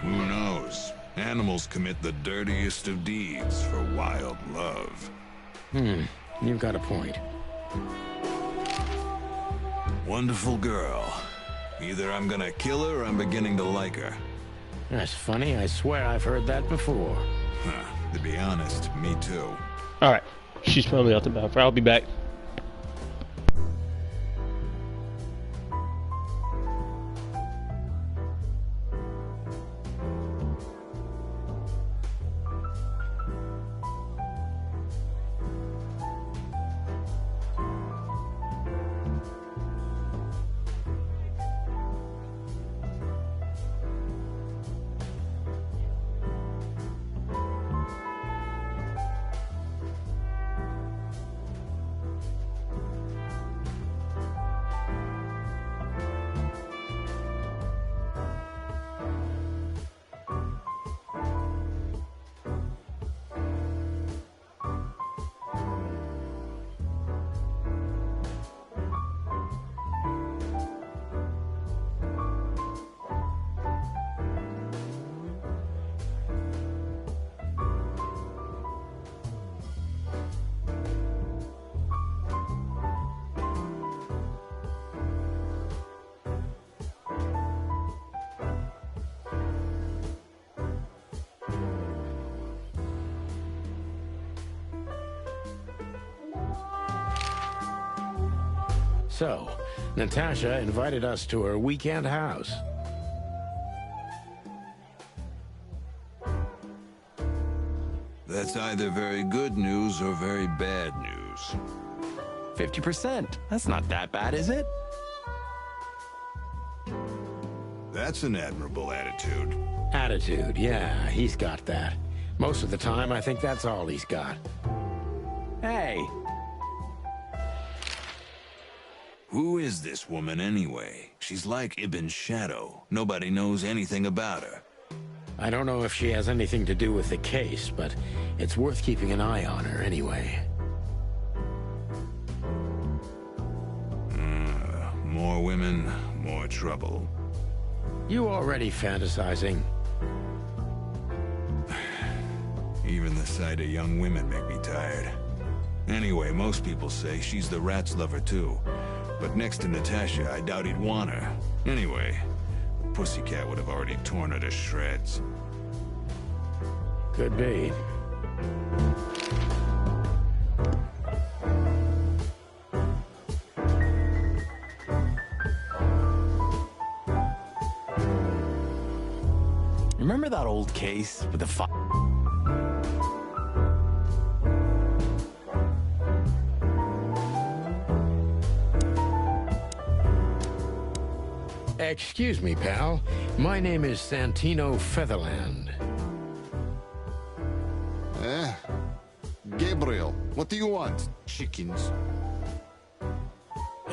Who knows? Animals commit the dirtiest of deeds for wild love. You've got a point. Wonderful girl. Either I'm gonna kill her or I'm beginning to like her. That's funny. I swear I've heard that before. To be honest, me too. Alright, she's probably out the bathroom. I'll be back. So, Natasha invited us to her weekend house. That's either very good news or very bad news. 50%. That's not that bad, is it? That's an admirable attitude. Attitude, yeah, he's got that. Most of the time, I think that's all he's got. Hey, Who is this woman anyway? She's like Ibn's shadow. Nobody knows anything about her. I don't know if she has anything to do with the case, but it's worth keeping an eye on her anyway. More women, more trouble. You already fantasizing? Even the sight of young women make me tired. Anyway, most people say she's the rat's lover too. But next to Natasha, I doubt he'd want her. Anyway, the pussycat would have already torn her to shreds. Could be. remember that old case with the Excuse me, pal. My name is Santino Featherland. Gabriel, what do you want? Chickens.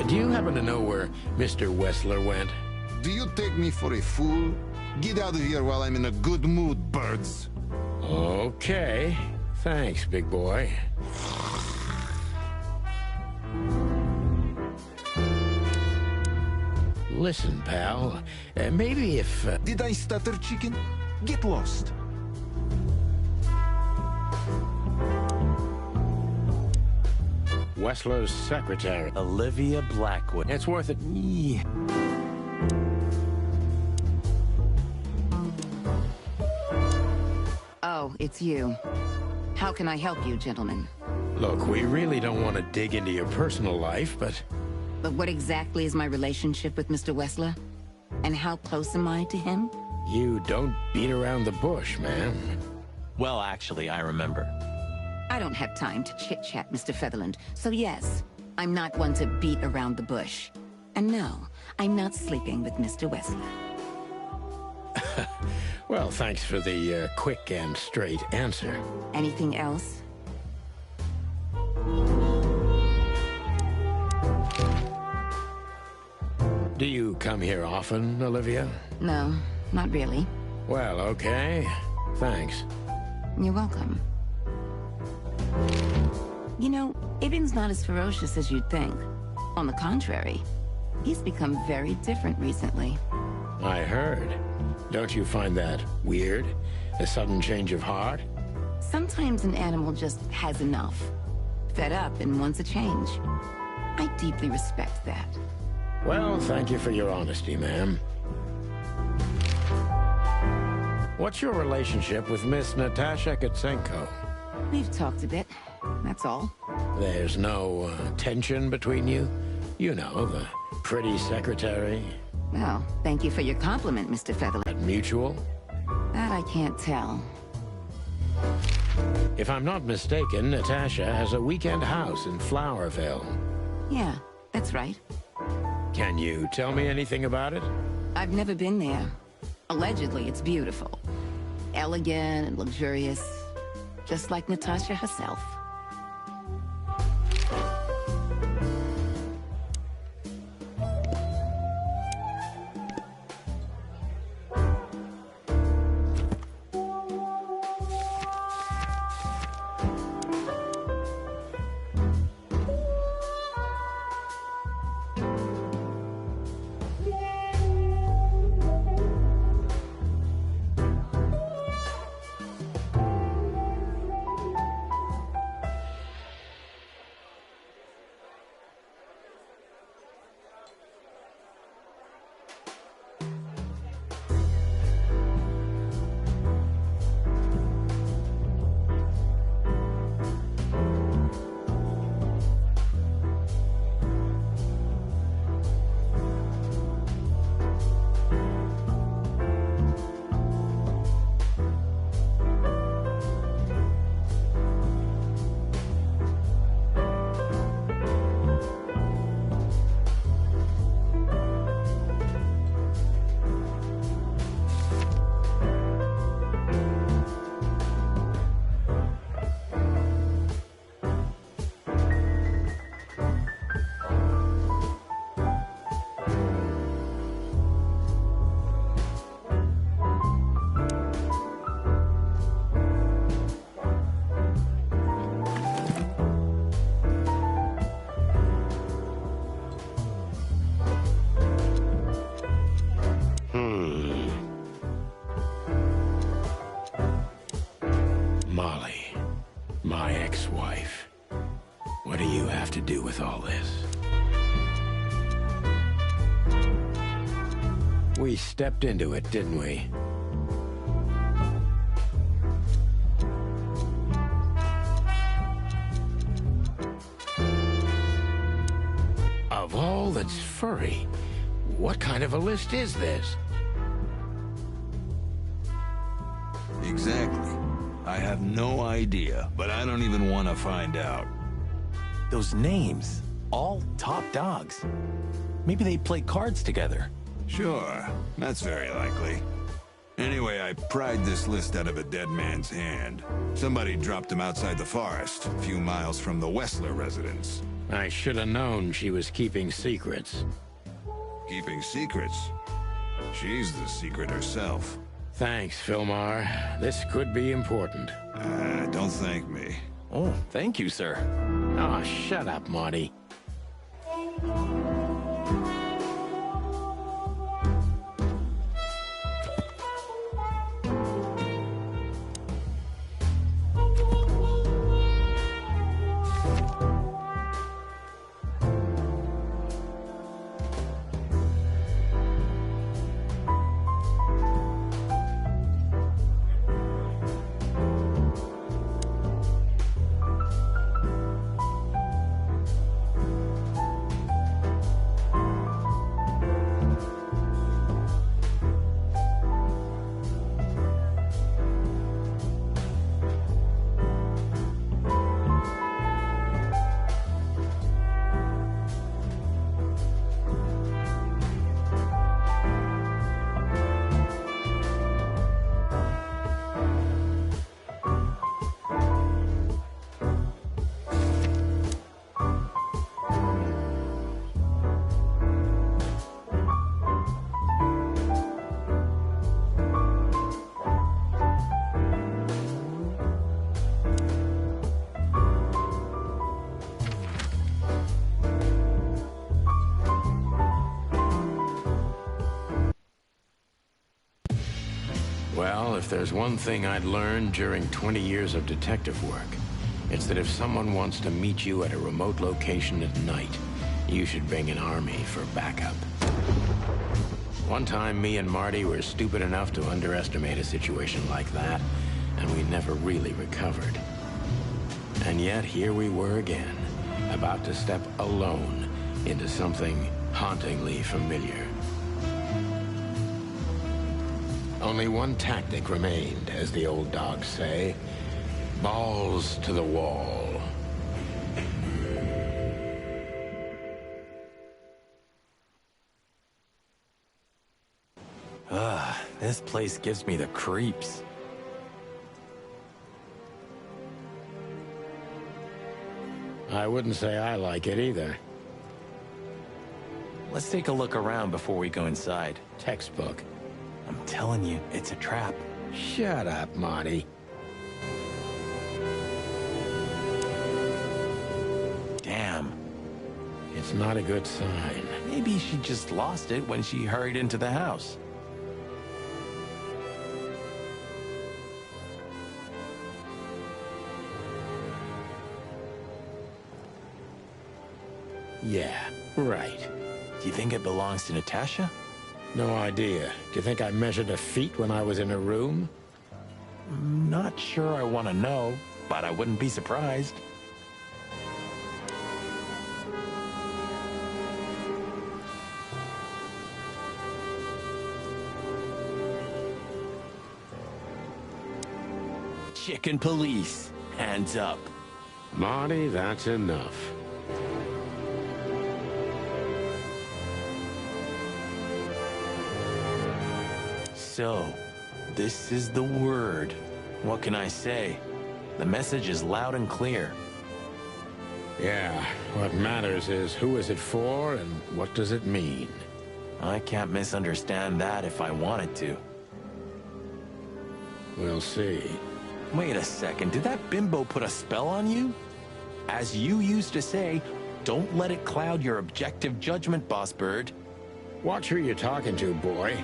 Do you happen to know where Mr. Wessler went? Do you take me for a fool? Get out of here while I'm in a good mood, birds. Okay. Thanks, big boy. Listen, pal. Maybe if... Did I stutter, chicken? Get lost. Wessler's secretary. Olivia Blackwood. It's worth it. Oh, it's you. How can I help you, gentlemen? Look, we really don't want to dig into your personal life, but... But what exactly is my relationship with Mr. Wessler? And how close am I to him? You don't beat around the bush, ma'am. Well, actually, I remember. I don't have time to chit-chat, Mr. Featherland. So yes, I'm not one to beat around the bush. And no, I'm not sleeping with Mr. Wessler. Well, thanks for the quick and straight answer. Anything else? Do you come here often, Olivia? No, not really. Well, okay. Thanks. You're welcome. You know, Ibn's not as ferocious as you'd think. On the contrary, he's become very different recently. I heard. Don't you find that weird? A sudden change of heart? Sometimes an animal just has enough. Fed up and wants a change. I deeply respect that. Well, thank you for your honesty, ma'am. What's your relationship with Miss Natasha Katsenko? We've talked a bit, that's all. There's no tension between you? You know, the pretty secretary. Well, thank you for your compliment, Mr. Featherland. Mutual? That I can't tell. If I'm not mistaken, Natasha has a weekend house in Flowerville. Yeah, that's right. Can you tell me anything about it? I've never been there. Allegedly, it's beautiful. Elegant and luxurious. Just like Natasha herself. do with all this? We stepped into it, didn't we? Of all that's furry, what kind of a list is this? Exactly. I have no idea, but I don't even want to find out. Those names, all top dogs. Maybe they play cards together. Sure, that's very likely. Anyway, I pried this list out of a dead man's hand. Somebody dropped him outside the forest, a few miles from the Wessler residence. I should have known she was keeping secrets. Keeping secrets? She's the secret herself. Thanks, Filmar. This could be important. Don't thank me. Oh, thank you, sir. Oh, shut up, Marty. Well, if there's one thing I'd learned during 20 years of detective work, it's that if someone wants to meet you at a remote location at night, you should bring an army for backup. One time, me and Marty were stupid enough to underestimate a situation like that, and we never really recovered. And yet, here we were again, about to step alone into something hauntingly familiar. Only one tactic remained, as the old dogs say. Balls to the wall. This place gives me the creeps. I wouldn't say I like it either. Let's take a look around before we go inside. Textbook. I'm telling you, it's a trap. Shut up, Marty. Damn. It's not a good sign. Maybe she just lost it when she hurried into the house. Yeah, right. Do you think it belongs to Natasha? No idea. Do you think I measured her feet when I was in her room? Not sure I want to know, but I wouldn't be surprised. Chicken police, hands up. Marty, that's enough. So, this is the word. What can I say? The message is loud and clear. Yeah, what matters is who is it for and what does it mean? I can't misunderstand that if I wanted to. We'll see. Wait a second, did that bimbo put a spell on you? As you used to say, don't let it cloud your objective judgment, Boss Bird. Watch who you're talking to, boy.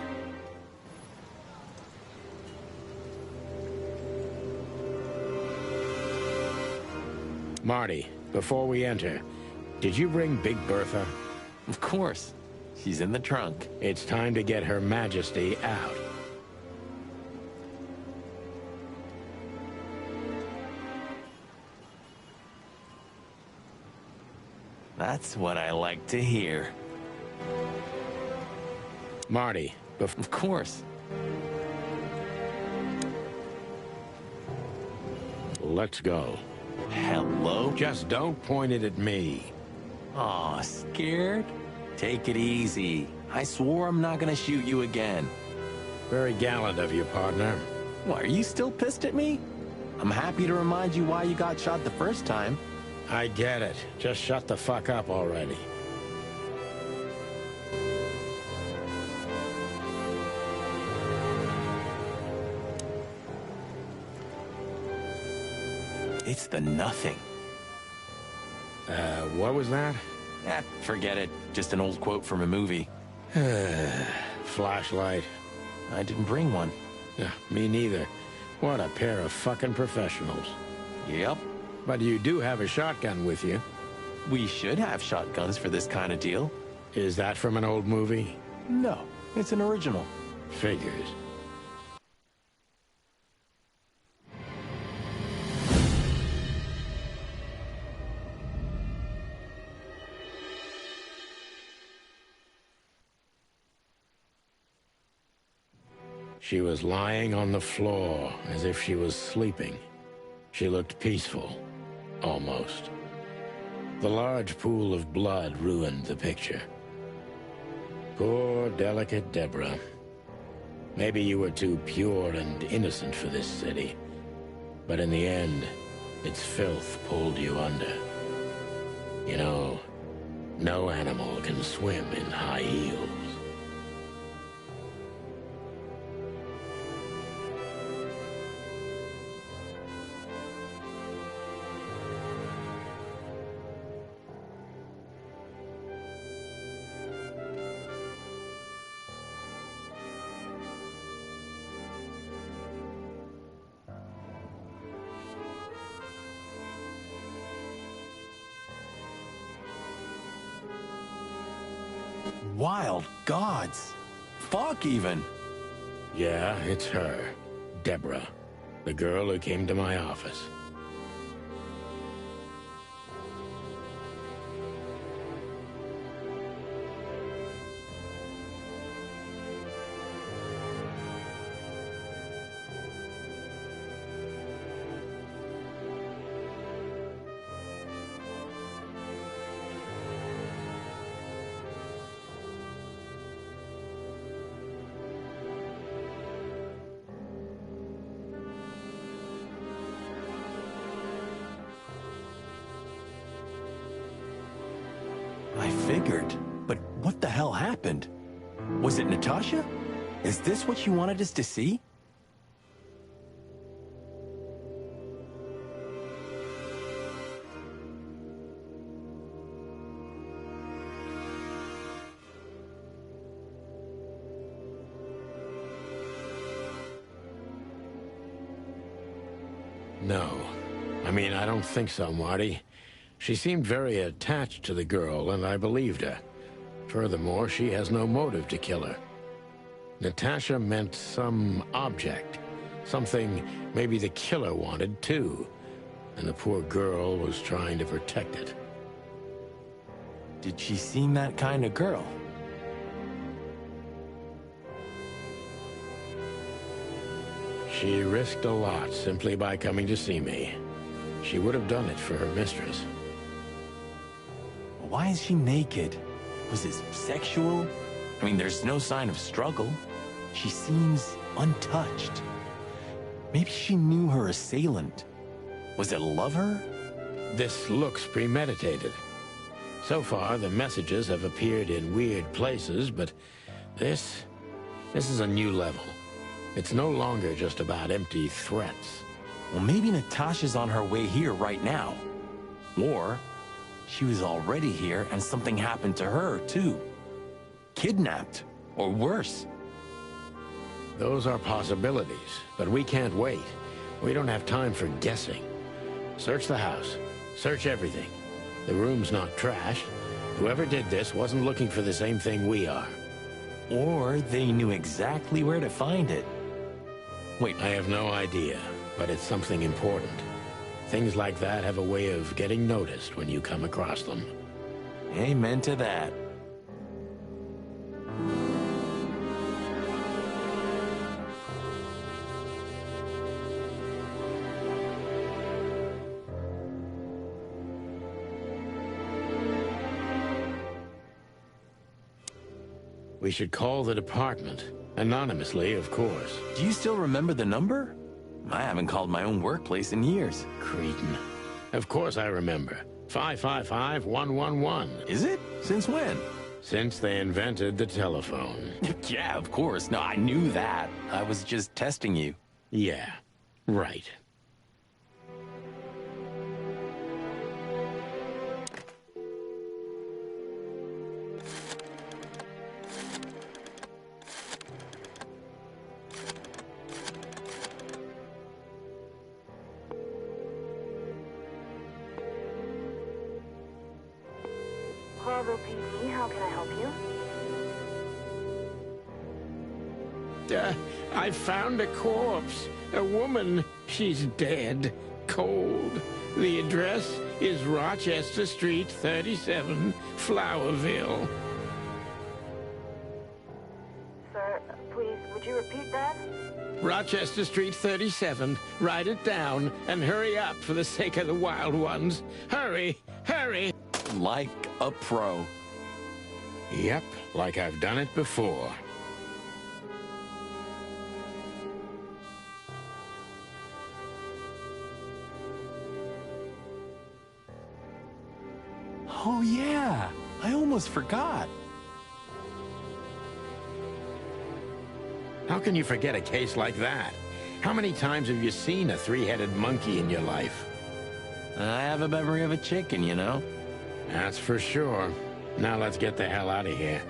Marty, before we enter, Did you bring Big Bertha? Of course. She's in the trunk. It's time to get Her Majesty out. That's what I like to hear. Marty, Of course. let's go. Hello? Just don't point it at me. Aw, scared? Take it easy. I swore I'm not gonna shoot you again. Very gallant of you, partner. Why, are you still pissed at me? I'm happy to remind you why you got shot the first time. I get it. Just shut the fuck up already. It's the nothing. What was that? Forget it. Just an old quote from a movie. Flashlight. I didn't bring one. Me neither. What a pair of fucking professionals. Yep. But you do have a shotgun with you. We should have shotguns for this kind of deal. Is that from an old movie? No, it's an original. Figures. She was lying on the floor as if she was sleeping. She looked peaceful, almost. The large pool of blood ruined the picture. Poor, delicate Deborah. Maybe you were too pure and innocent for this city. But in the end, its filth pulled you under. You know, no animal can swim in high heels. Wild gods. Fuck, even. Yeah, it's her. Deborah. The girl who came to my office. I figured. But what the hell happened? Was it Natasha? Is this what you wanted us to see? No. I mean, I don't think so, Marty. She seemed very attached to the girl, and I believed her. Furthermore, she has no motive to kill her. Natasha meant some object. Something maybe the killer wanted, too. And the poor girl was trying to protect it. Did she seem that kind of girl? She risked a lot simply by coming to see me. She would have done it for her mistress. Why is she naked? Was it sexual? I mean, there's no sign of struggle. She seems untouched. Maybe she knew her assailant. Was it a lover? This looks premeditated. So far, the messages have appeared in weird places, but this is a new level. It's no longer just about empty threats. Well, maybe Natasha's on her way here right now. Or she was already here and something happened to her, too. Kidnapped, or worse. Those are possibilities, but we can't wait. We don't have time for guessing. Search the house. Search everything. The room's not trashed. Whoever did this wasn't looking for the same thing we are. Or they knew exactly where to find it. Wait, I have no idea, but it's something important. Things like that have a way of getting noticed when you come across them. amen to that. We should call the department. Anonymously, of course. Do you still remember the number? I haven't called my own workplace in years. Cretin. Of course I remember. 555-111. Is it? Since when? Since they invented the telephone. Yeah, of course. No, I knew that. I was just testing you. Yeah, right. Corvo PD, how can I help you? I found a corpse. A woman. She's dead. Cold. The address is Rochester Street, 37, Flowerville. Sir, please, would you repeat that? Rochester Street, 37. Write it down and hurry up for the sake of the wild ones. Hurry! Hurry! Like a pro. Yep, like I've done it before. Oh, yeah. I almost forgot. How can you forget a case like that? How many times have you seen a three-headed monkey in your life? I have a memory of a chicken, you know? That's for sure. Now let's get the hell out of here.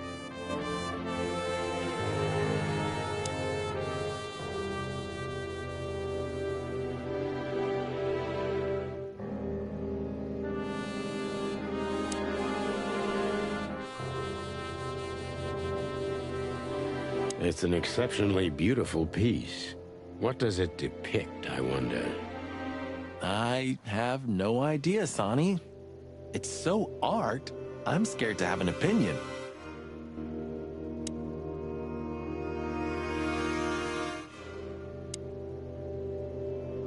It's an exceptionally beautiful piece. What does it depict, I wonder? I have no idea, Sonny. It's so art, I'm scared to have an opinion.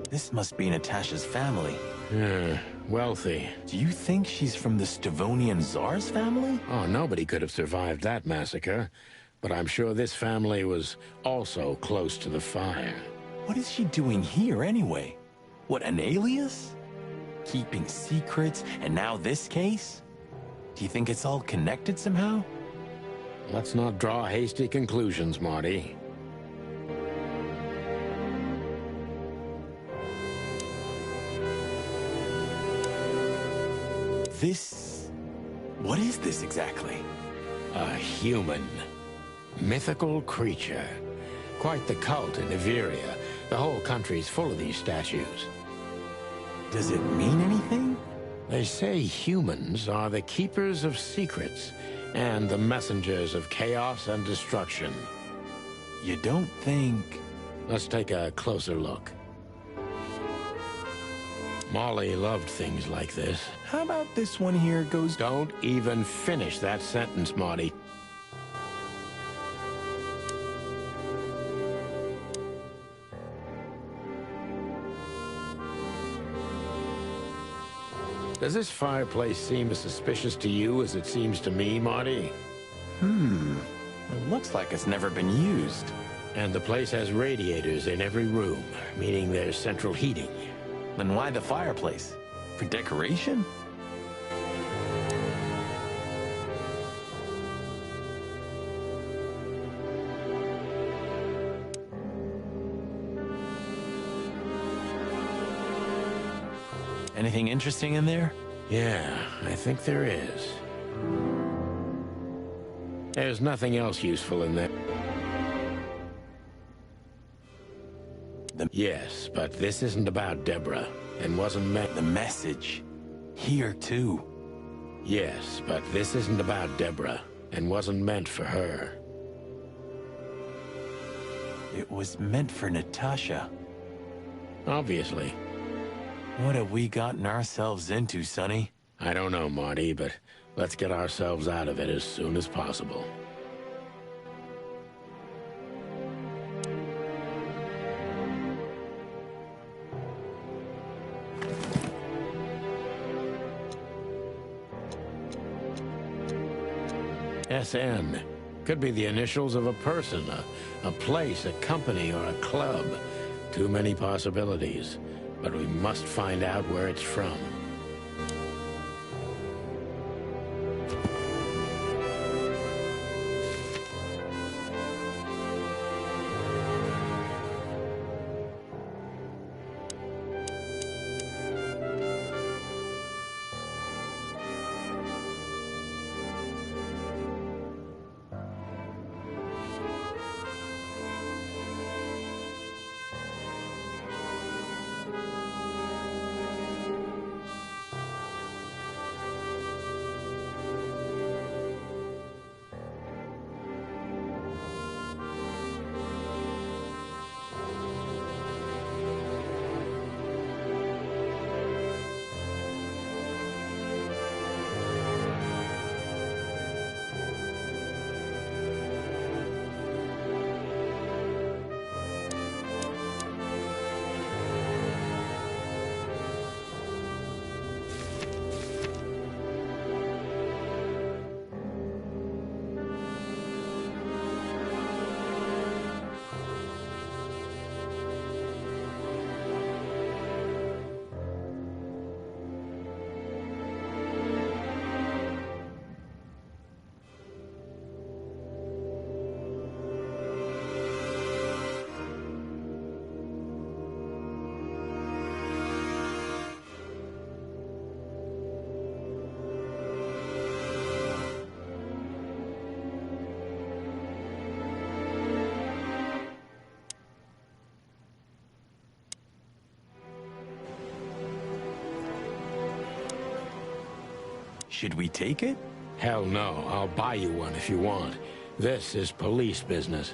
This must be Natasha's family. Wealthy. Do you think she's from the Stavonian Tsar's family? Oh, nobody could have survived that massacre. But I'm sure this family was also close to the fire. What is she doing here anyway? What, an alias? Keeping secrets, and now this case? Do you think it's all connected somehow? Let's not draw hasty conclusions, Marty. What is this exactly? A human. Mythical creature. Quite the cult in Iveria. The whole country's full of these statues. Does it mean anything? They say humans are the keepers of secrets and the messengers of chaos and destruction. You don't think... Let's take a closer look. Molly loved things like this. How about this one here goes... Don't even finish that sentence, Marty. Does this fireplace seem as suspicious to you as it seems to me, Marty? It looks like it's never been used. And the place has radiators in every room, meaning there's central heating. Then why the fireplace? For decoration? Anything interesting in there? Yeah, I think there is. There's nothing else useful in there. Yes, but this isn't about Deborah, and wasn't meant... The message. Here, too. Yes, but this isn't about Deborah, and wasn't meant for her. It was meant for Natasha. Obviously. What have we gotten ourselves into, Sonny? I don't know, Marty, but let's get ourselves out of it as soon as possible. SN. Could be the initials of a person, a place, a company, or a club. Too many possibilities. But we must find out where it's from. Should we take it? Hell no, I'll buy you one if you want. This is police business.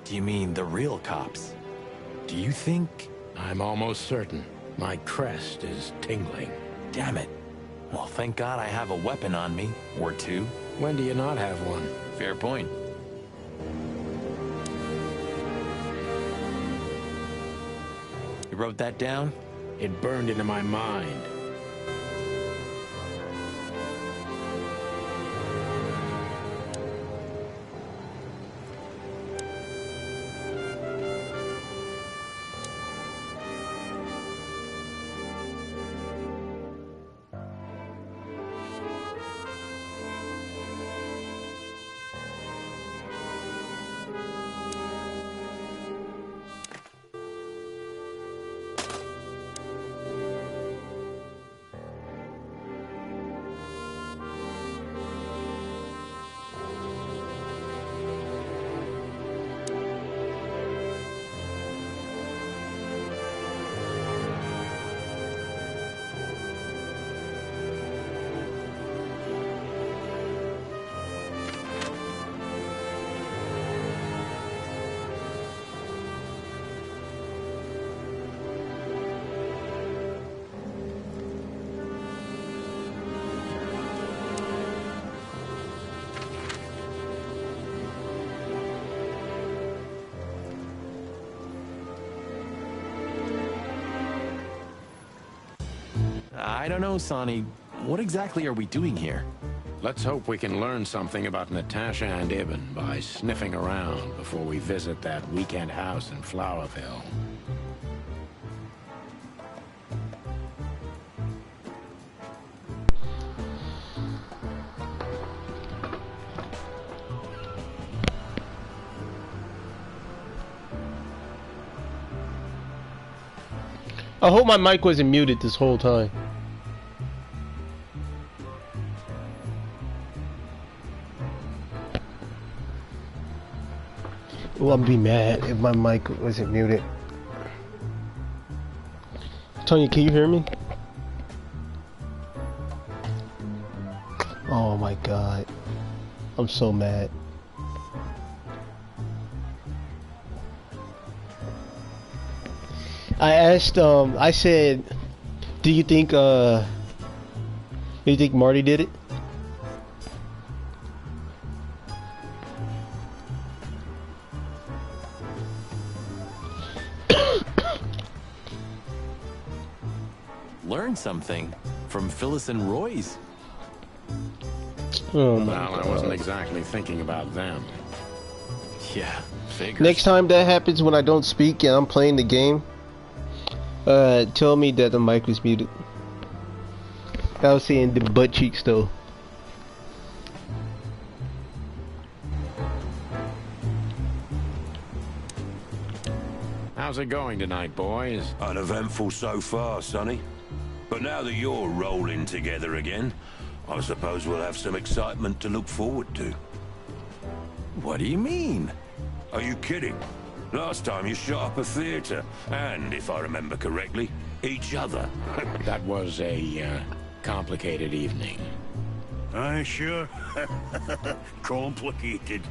Do you mean the real cops? Do you think... I'm almost certain. My crest is tingling. Damn it. Well, thank God I have a weapon on me. Or two. When do you not have one? Fair point. You wrote that down? It burned into my mind. I don't know, Sonny. What exactly are we doing here? Let's hope we can learn something about Natasha and Ibn by sniffing around before we visit that weekend house in Flowerville. I hope my mic wasn't muted this whole time. Well, I'd be mad if my mic wasn't muted. Tony, can you hear me? Oh my god. I'm so mad. I asked, I said, do you think Marty did it? Learn something from Phyllis and Roy's. Oh my Well, god. I wasn't exactly thinking about them. Yeah, figures. Next time that happens when I don't speak and I'm playing the game, tell me that the mic was muted. I was saying the butt cheeks though. How's it going tonight, boys? Uneventful so far, Sonny. But now that you're rolling together again, I suppose we'll have some excitement to look forward to. What do you mean? Are you kidding? Last time you shot up a theater, and if I remember correctly, each other. That was a complicated evening. Aye, sure. Complicated.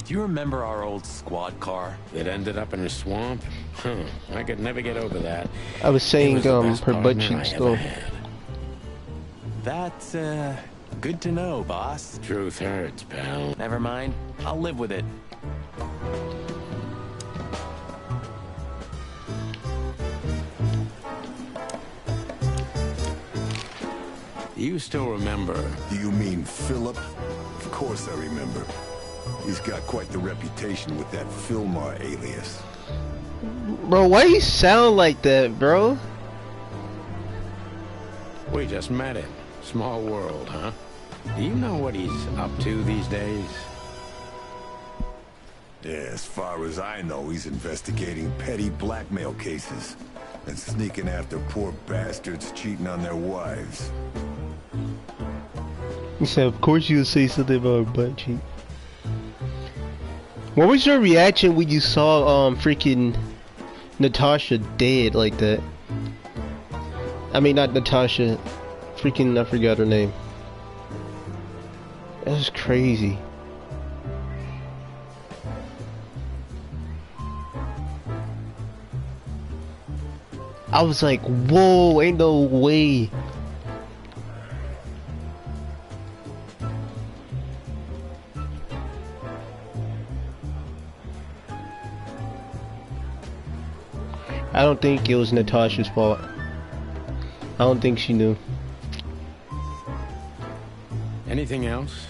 Do you remember our old squad car? It ended up in a swamp? Huh. I could never get over that. I was It saying was the best her butt partner I cheeks ever though. had. That's, good to know, boss. Truth hurts, pal. Never mind. I'll live with it. You still remember? Do you mean Philip? Of course I remember. He's got quite the reputation with that Filmar alias. Bro, why you sound like that, bro? We just met him. Small world, huh? Do you know what he's up to these days? Yeah, as far as I know, he's investigating petty blackmail cases and sneaking after poor bastards cheating on their wives. He said, of course you would say something about her butt cheek. What was your reaction when you saw freaking Natasha dead like that? I mean, not Natasha. Freaking, I forgot her name. That was crazy. I was like, whoa, ain't no way. I don't think it was Natasha's fault. I don't think she knew. Anything else?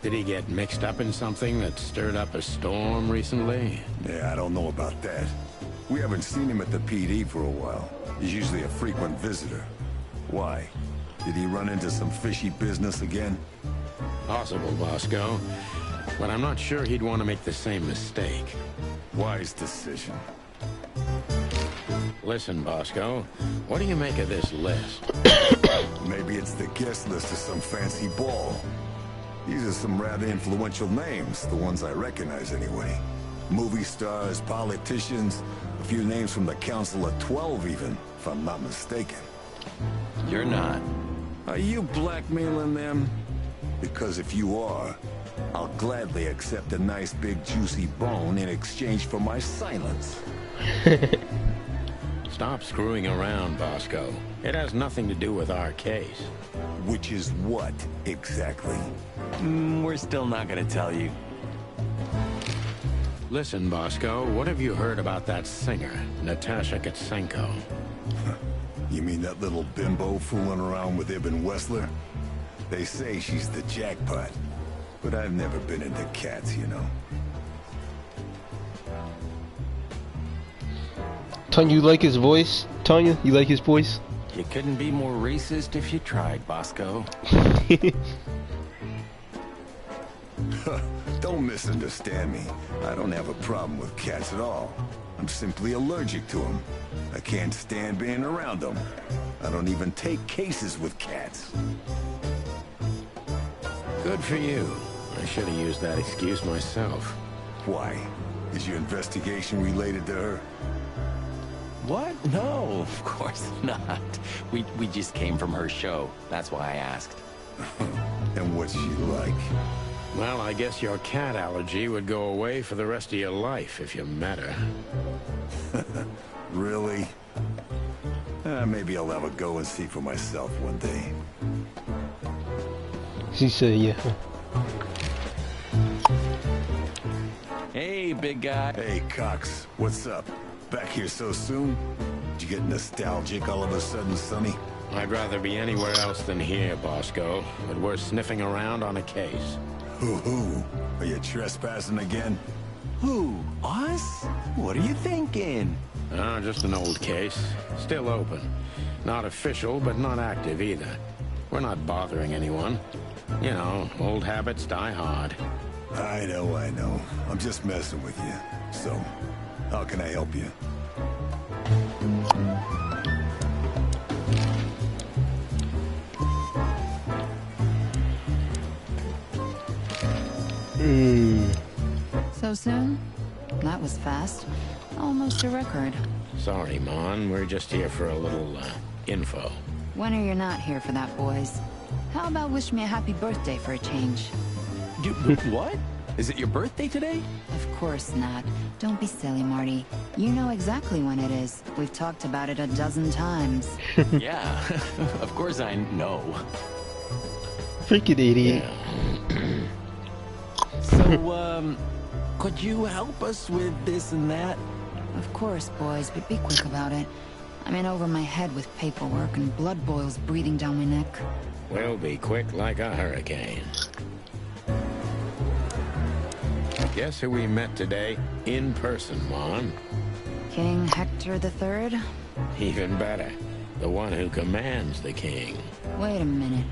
Did he get mixed up in something that stirred up a storm recently? Yeah, I don't know about that. We haven't seen him at the PD for a while. He's usually a frequent visitor. Why? Did he run into some fishy business again? Possible, Bosco. But I'm not sure he'd want to make the same mistake. Wise decision. Listen, Bosco, what do you make of this list? Maybe it's the guest list of some fancy ball. These are some rather influential names, the ones I recognize anyway. Movie stars, politicians, a few names from the Council of 12 even, if I'm not mistaken. You're not. Are you blackmailing them? Because if you are, I'll gladly accept a nice big juicy bone in exchange for my silence. Stop screwing around, Bosco. It has nothing to do with our case. Which is what, exactly? We're still not gonna tell you. Listen, Bosco, what have you heard about that singer, Natasha Katsenko? You mean that little bimbo fooling around with Ibn Wessler? They say she's the jackpot, but I've never been into cats, you know. Tanya, you like his voice? Tanya, you like his voice? You couldn't be more racist if you tried, Bosco. Don't misunderstand me. I don't have a problem with cats at all. I'm simply allergic to them. I can't stand being around them. I don't even take cases with cats. Good for you. I should have used that excuse myself. Why? Is your investigation related to her? What? No, of course not. We just came from her show. That's why I asked. And what's she like? Well, I guess your cat allergy would go away for the rest of your life if you met her. Really? Maybe I'll have a go and see for myself one day. She said, yeah. Hey, big guy. Hey, Cox. What's up? Back here so soon? Did you get nostalgic all of a sudden, Sonny? I'd rather be anywhere else than here, Bosco, but we're sniffing around on a case. Who? Are you trespassing again? Who? Us? What are you thinking? Just an old case. Still open. Not official, but not active either. We're not bothering anyone. You know, old habits die hard. I know. I'm just messing with you. So, how can I help you? So soon? That was fast. Almost a record. Sorry, Mon. We're just here for a little, info. When are you not here for that, boys? How about wish me a happy birthday for a change? Dude, what? Is it your birthday today? Of course not. Don't be silly, Marty. You know exactly when it is. We've talked about it a dozen times. Yeah, of course I know. Freaking idiot. So, could you help us with this and that? Of course, boys, but be quick about it. I'm in over my head with paperwork and blood boils breathing down my neck. We'll be quick like a hurricane. Guess who we met today? In person, Mon. King Hector III? Even better. The one who commands the king. Wait a minute.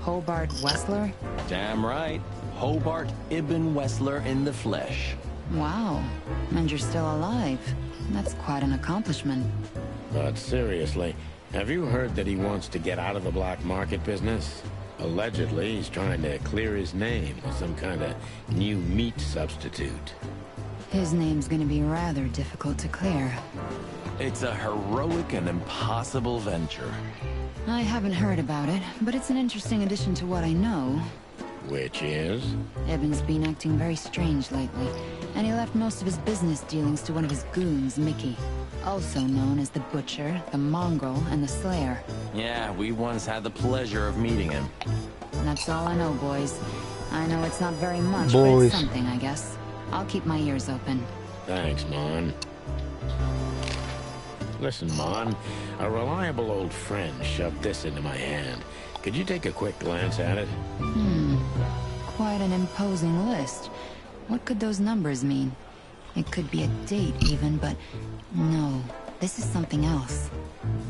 Hobart Wessler? Damn right. Hobart Ibn Wessler in the flesh. Wow. And you're still alive. That's quite an accomplishment. But seriously, have you heard that he wants to get out of the black market business? Allegedly, he's trying to clear his name with some kind of new meat substitute. His name's gonna be rather difficult to clear. It's a heroic and impossible venture. I haven't heard about it, but it's an interesting addition to what I know. Which is? Ibn's been acting very strange lately, and he left most of his business dealings to one of his goons, Mickey. Also known as the Butcher, the Mongrel, and the Slayer. Yeah, we once had the pleasure of meeting him. That's all I know, boys. I know it's not very much, but Boys. it's something, I guess. I'll keep my ears open. Thanks, Mon. Listen, Mon, a reliable old friend shoved this into my hand. Could you take a quick glance at it? Quite an imposing list. What could those numbers mean? It could be a date even, but no, this is something else.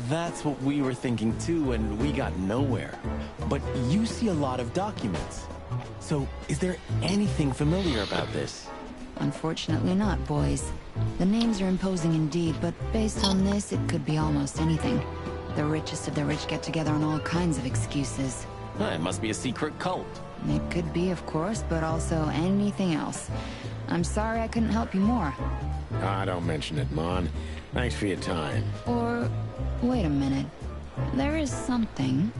That's what we were thinking too, and we got nowhere. But you see a lot of documents. So, is there anything familiar about this? Unfortunately not, boys. The names are imposing indeed, but based on this, it could be almost anything. The richest of the rich get together on all kinds of excuses. It must be a secret cult. It could be, of course, but also anything else. I'm sorry I couldn't help you more. Don't mention it, Mon. Thanks for your time. Or, wait a minute. There is something.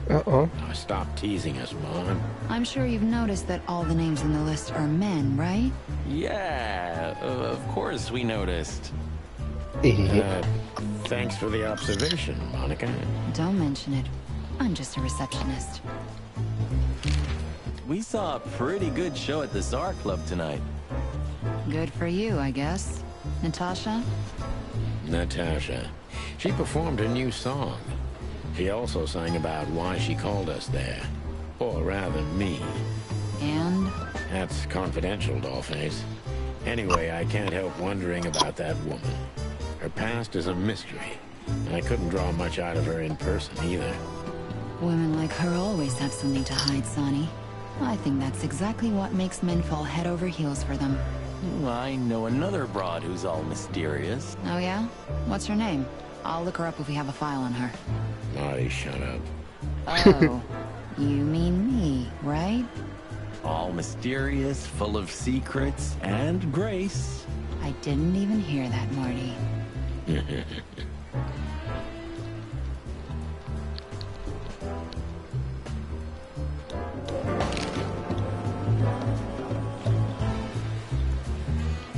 Stop teasing us, Mon. I'm sure you've noticed that all the names in the list are men, right? Yeah, of course we noticed. Idiot. Thanks for the observation, Monica. Don't mention it. I'm just a receptionist. We saw a pretty good show at the Tsar Club tonight. Good for you, I guess. Natasha? Natasha. She performed a new song. She also sang about why she called us there. Or rather, me. And? That's confidential, Dollface. Anyway, I can't help wondering about that woman. Her past is a mystery, and I couldn't draw much out of her in person either. Women like her always have something to hide, Sonny. I think that's exactly what makes men fall head over heels for them. I know another broad who's all mysterious. Oh yeah? What's her name? I'll look her up if we have a file on her. Marty, shut up. Oh, you mean me, right? All mysterious, full of secrets, and grace. I didn't even hear that, Marty.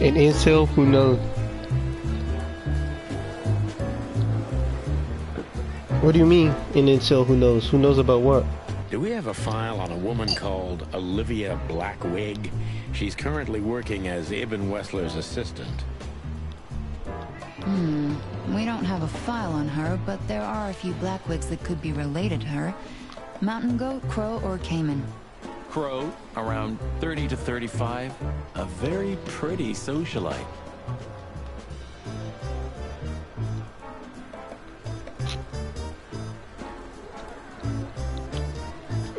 An incel, who knows? What do you mean, an incel, who knows? Who knows about what? Do we have a file on a woman called Olivia Blackwig? She's currently working as Ibn Wessler's assistant. We don't have a file on her, but there are a few Blackwigs that could be related to her. Mountain goat, crow, or caiman. Crow, around 30 to 35. A very pretty socialite.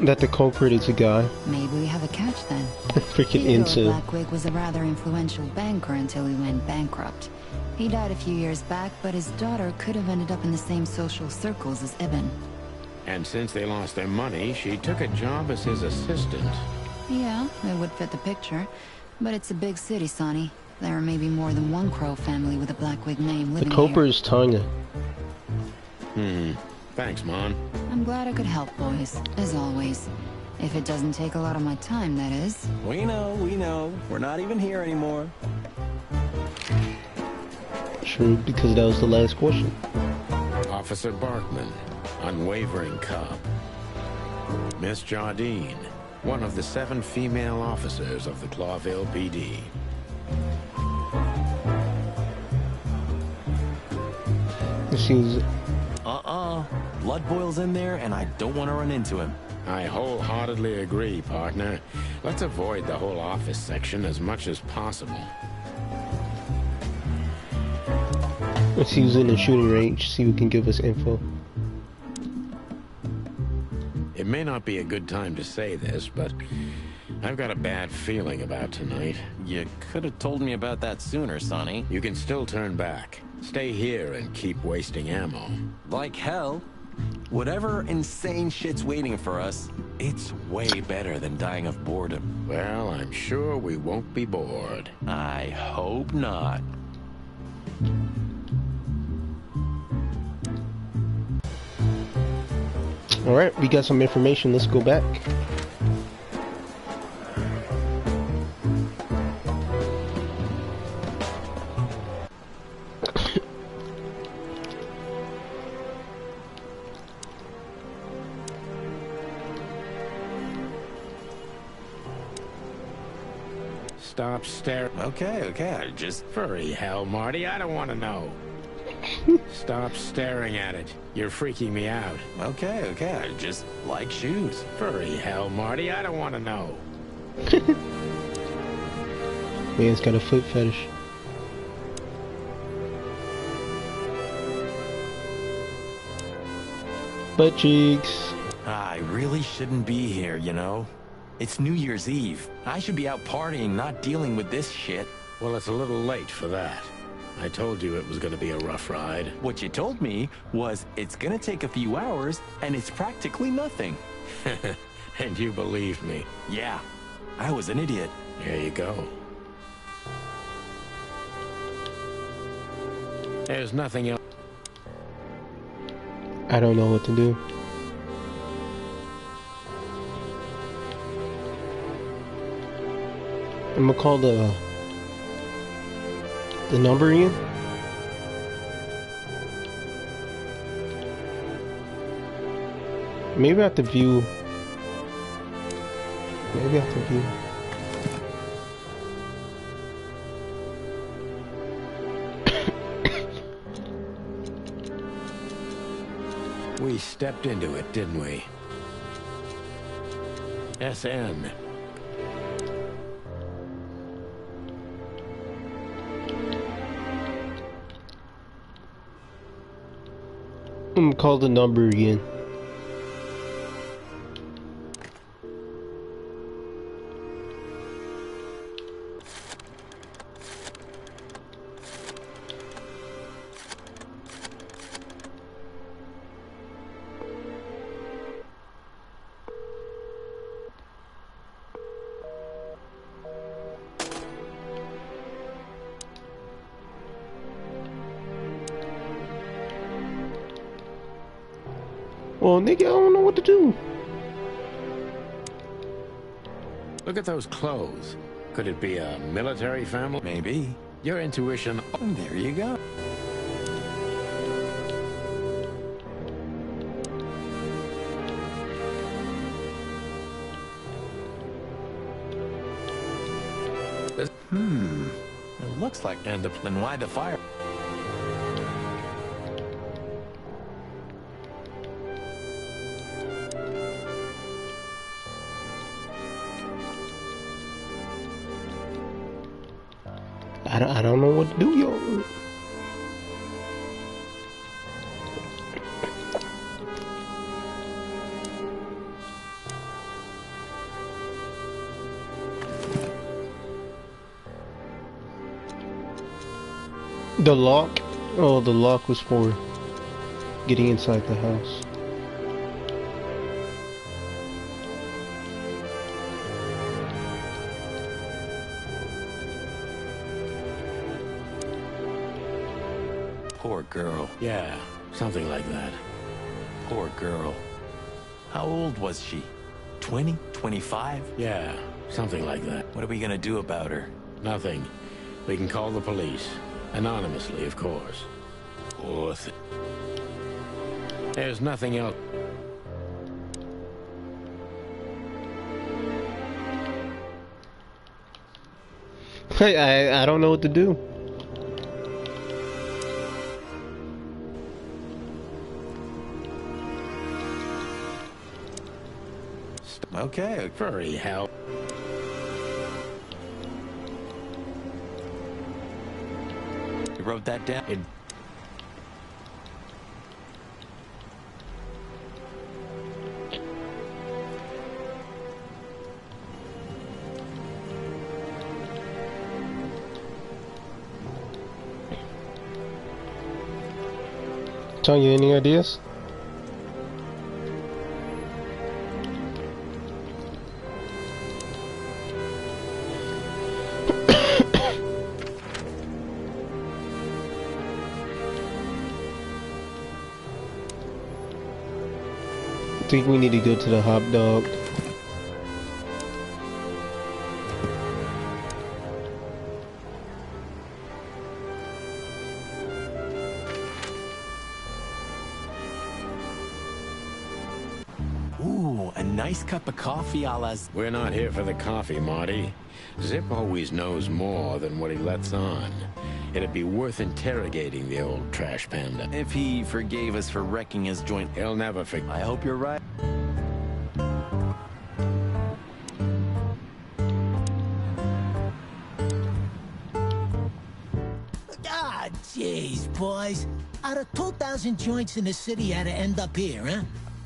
That the culprit is a guy. Maybe we have a catch then. Freaking Theodore incel. Blackwig was a rather influential banker until he went bankrupt. He died a few years back, but his daughter could have ended up in the same social circles as Ibn. And since they lost their money, she took a job as his assistant. Yeah, it would fit the picture. But it's a big city, Sonny. There may be more than one Crow family with a Blackwig name living The here. culprit is Tanya. Thanks, Mon. I'm glad I could help, boys, as always. If it doesn't take a lot of my time, that is. We know. We're not even here anymore. True, because that was the last question. Officer Barkman, unwavering cop. Miss Jardine, one of the 7 female officers of the Clawville PD. She's... Blood boils in there, and I don't want to run into him. I wholeheartedly agree, partner. Let's avoid the whole office section as much as possible. Let's see who's in the shooting range, see who can give us info. It may not be a good time to say this, but I've got a bad feeling about tonight. You could have told me about that sooner, Sonny. You can still turn back. Stay here and keep wasting ammo. Like hell. Whatever insane shit's waiting for us, it's way better than dying of boredom. Well, I'm sure we won't be bored. I hope not. Alright, we got some information, let's go back. Stop staring. Okay, I just... Furry hell, Marty, I don't want to know. Stop staring at it. You're freaking me out. Okay, I just like shoes. Furry hell, Marty, I don't want to know. Man's got a foot fetish. Butt cheeks. I really shouldn't be here, you know? It's New Year's Eve. I should be out partying, not dealing with this shit. Well, it's a little late for that. I told you it was going to be a rough ride. What you told me was it's gonna take a few hours, and it's practically nothing. And you believed me. Yeah, I was an idiot. There you go. There's nothing else. I don't know what to do. I'm gonna call the number again. Maybe I have to view. Maybe I have to view. We stepped into it, didn't we? SN. I'm gonna call the number again. Well, nigga, I don't know what to do. Look at those clothes. Could it be a military family? Maybe. Your intuition... There you go. It looks like... And then why the fire? I don't know what to do, yo. The lock? Oh, the lock was for getting inside the house. Poor girl. Yeah, something like that. Poor girl. How old was she? 20? 25? Yeah, something like that. What are we gonna do about her? Nothing. We can call the police. Anonymously, of course. There's nothing else. I don't know what to do. Okay. Furry hell. You wrote that down? Tanya, any ideas? I think we need to go to the hot dog. Ooh, a nice cup of coffee a la... We're not here for the coffee, Marty. Zip always knows more than what he lets on. It'd be worth interrogating the old trash panda. If he forgave us for wrecking his joint. He'll never forget. I hope you're right. Ah, jeez, boys. Out of 2,000 joints in the city, had to end up here, huh?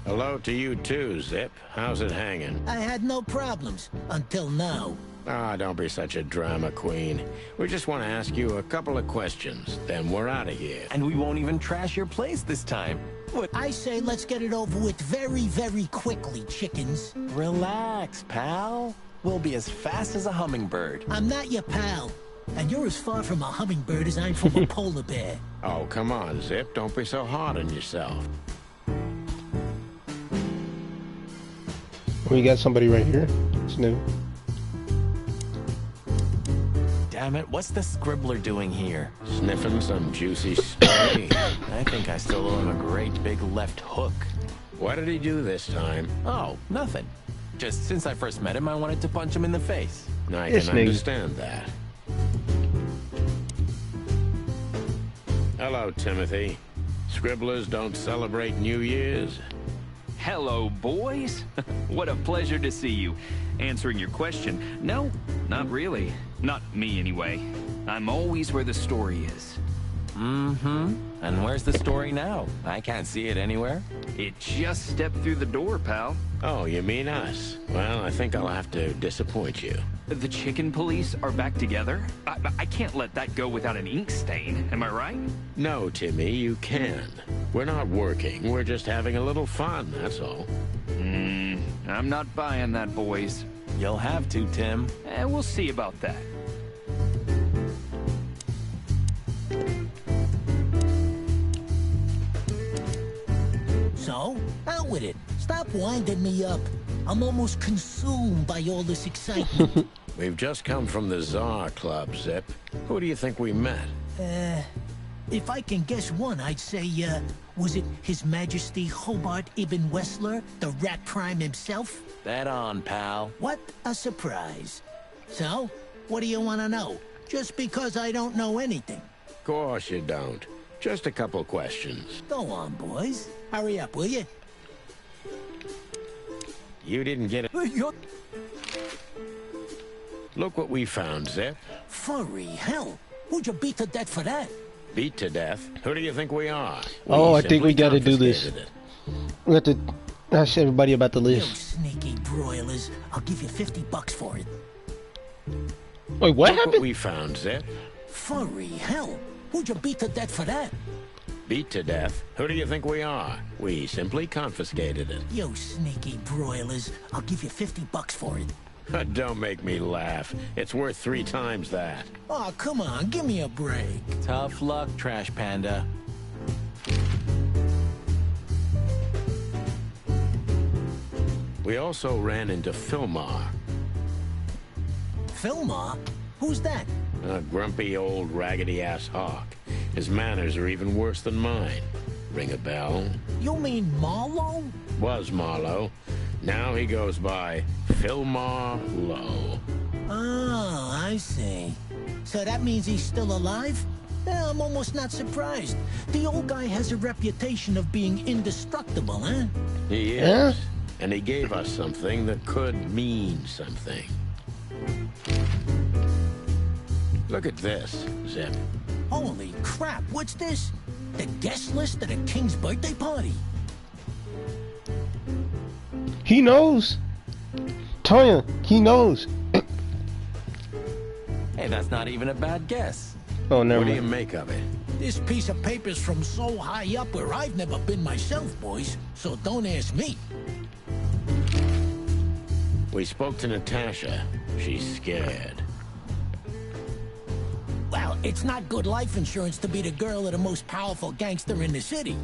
Hello to you too, Zip. How's it hanging? I had no problems, until now. Ah, don't be such a drama queen. We just want to ask you a couple of questions, then we're out of here. And we won't even trash your place this time. What? I say let's get it over with very, very quickly, chickens. Relax, pal. We'll be as fast as a hummingbird. I'm not your pal. And you're as far from a hummingbird as I'm from a polar bear. Oh, come on, Zip. Don't be so hard on yourself. We got somebody right here. It's new. Damn it, what's the scribbler doing here? Sniffing some juicy story. I think I still owe him a great big left hook. What did he do this time? Oh, nothing. Just since I first met him, I wanted to punch him in the face. I can understand that. Hello, Timothy. Scribblers don't celebrate New Year's? Hello, boys. What a pleasure to see you. Answering your question, no, not really. Not me, anyway. I'm always where the story is. Mm-hmm. And where's the story now? I can't see it anywhere. It just stepped through the door, pal. Oh, you mean us? Well, I think I'll have to disappoint you. The chicken police are back together? I can't let that go without an ink stain, am I right? No, Timmy, you can. We're not working, we're just having a little fun, that's all. I'm not buying that, boys. You'll have to, Tim. We'll see about that. So, how with it. Stop winding me up. I'm almost consumed by all this excitement. We've just come from the Tsar Club, Zip. Who do you think we met? If I can guess one, I'd say, was it His Majesty Hobart Ibn Wessler, the Rat Prime himself? Bet on, pal. What a surprise. So, what do you want to know? Just because I don't know anything. Of course you don't. Just a couple questions. Go on, boys. Hurry up, will you? You didn't get it. Look what we found, Zip. Furry hell. Who'd you beat to death for that? Beat to death? Who do you think we are? Oh, I think we gotta do this. We have to ask everybody about the You list. sneaky broilers. I'll give you $50 for it. Wait, what Look happened? what we found, Zip. Furry hell. Who'd you beat to death for that? Beat to death? Who do you think we are? We simply confiscated it. You sneaky broilers. I'll give you $50 for it. Don't make me laugh. It's worth 3 times that. Oh, come on. Give me a break. Tough luck, Trash Panda. We also ran into Filmar, Filmar? Who's that? a grumpy old raggedy-ass hawk. His manners are even worse than mine. Ring a bell? You mean Marlowe? Was Marlowe. Now he goes by Filmar Lowe. Oh, I see. So that means he's still alive? Yeah, I'm almost not surprised. The old guy has a reputation of being indestructible, huh? He is. Yeah? And he gave us something that could mean something. Look at this, Zip. Holy crap, what's this? The guest list at a king's birthday party? He knows. Tonya, he knows. Hey, that's not even a bad guess. Oh, never What do you mind. make of it? This piece of paper's from so high up where I've never been myself, boys. So don't ask me. We spoke to Natasha. She's scared. Well, it's not good life insurance to be the girl of the most powerful gangster in the city.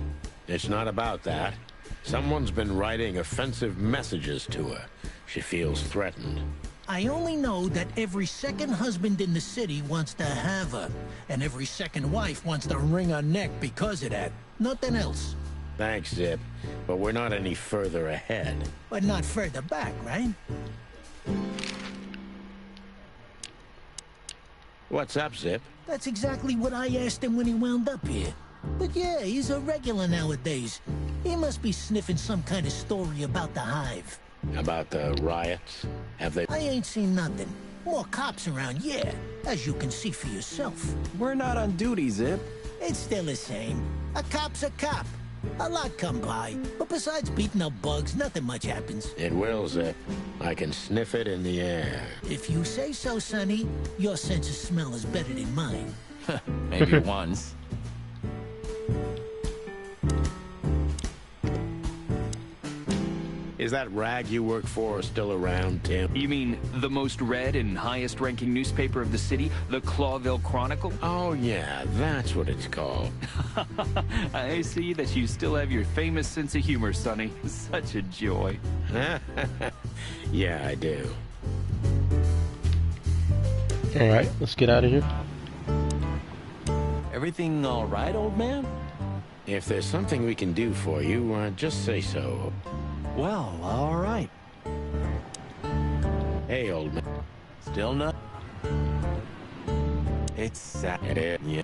It's not about that. Someone's been writing offensive messages to her. She feels threatened. I only know that every second husband in the city wants to have her, and every second wife wants to wring her neck because of that. Nothing else. Thanks, Zip, but we're not any further ahead. But not further back, right? What's up, Zip? That's exactly what I asked him when he wound up here. But yeah, he's a regular nowadays. He must be sniffing some kind of story about the hive. About the riots? Have they... I ain't seen nothing. More cops around, yeah, as you can see for yourself. We're not on duty, Zip. It's still the same. A cop's a cop. A lot come by, but besides beating up bugs, nothing much happens. It will, Zip. I can sniff it in the air. If you say so, Sonny, your sense of smell is better than mine. Maybe once. Is that rag you work for still around, Tim? You mean the most read and highest ranking newspaper of the city, the Clawville Chronicle? Oh, yeah, that's what it's called. I see that you still have your famous sense of humor, Sonny. Such a joy. Yeah, I do. Alright, let's get out of here. Everything all right, old man? If there's something we can do for you, just say so. Well, all right. Hey, old man. Still not. It's sad. Yeah.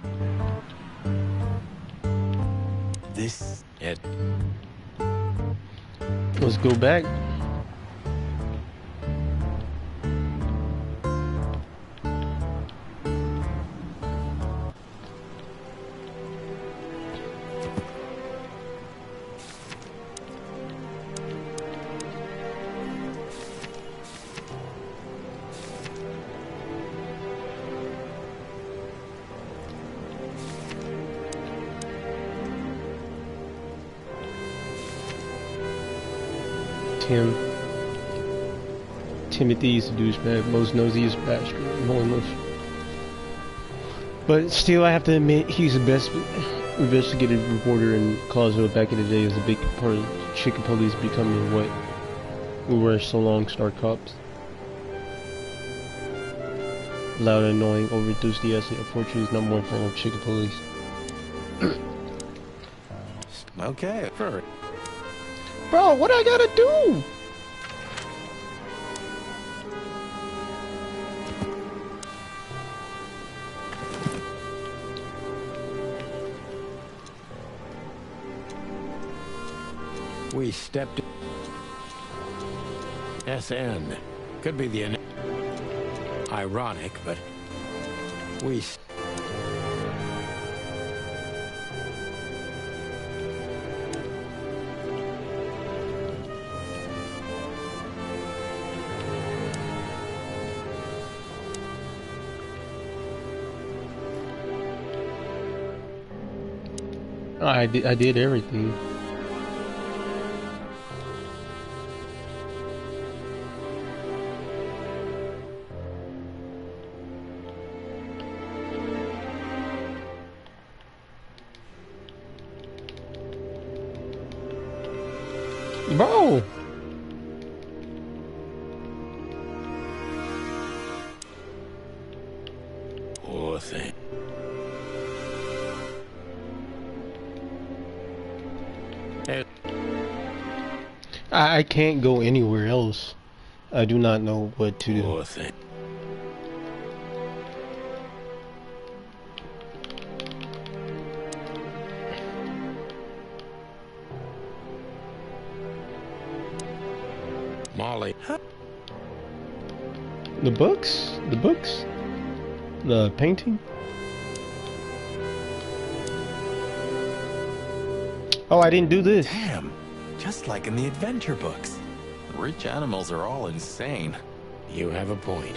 This. It. Let's go back. Timothy's a douchebag, most nosiest bastard, most. But still, I have to admit, he's the best investigative reporter in Clawville back in the day. Is a big part of chicken police becoming what we were so long, star cops. Loud, annoying, over enthusiastic, unfortunately is number one fan of chicken police. Okay, for Bro, what I gotta do? We stepped... SN. Could be the... Ironic, but... We... I did everything. Bro! Poor thing. I can't go anywhere else. I do not know what to do. Poor thing. Molly. The books? The books? The painting? Oh, I didn't do this. damn, just like in the adventure books. Rich animals are all insane. You have a point.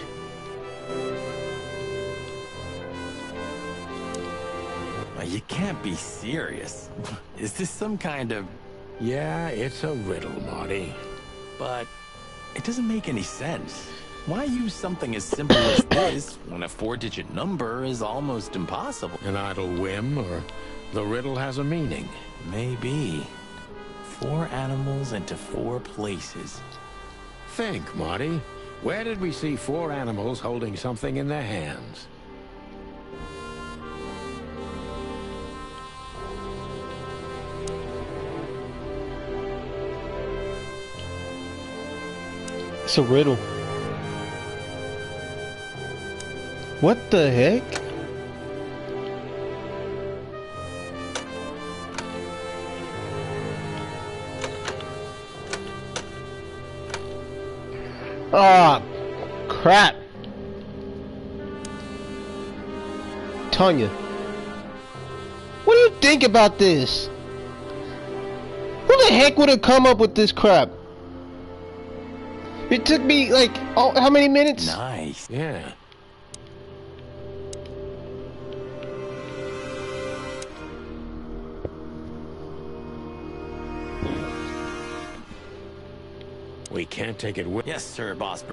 You can't be serious. Is this some kind of... Yeah, it's a riddle, Marty. But it doesn't make any sense. Why use something as simple as this when a 4-digit number is almost impossible? An idle whim, or the riddle has a meaning. Maybe. 4 animals into 4 places. Think, Marty. Where did we see 4 animals holding something in their hands? It's a riddle. What the heck? Ah, crap. Tanya, what do you think about this? Who the heck would have come up with this crap? It took me like, oh, how many minutes? Nice. Yeah. We can't take it with... Yes, sir, boss.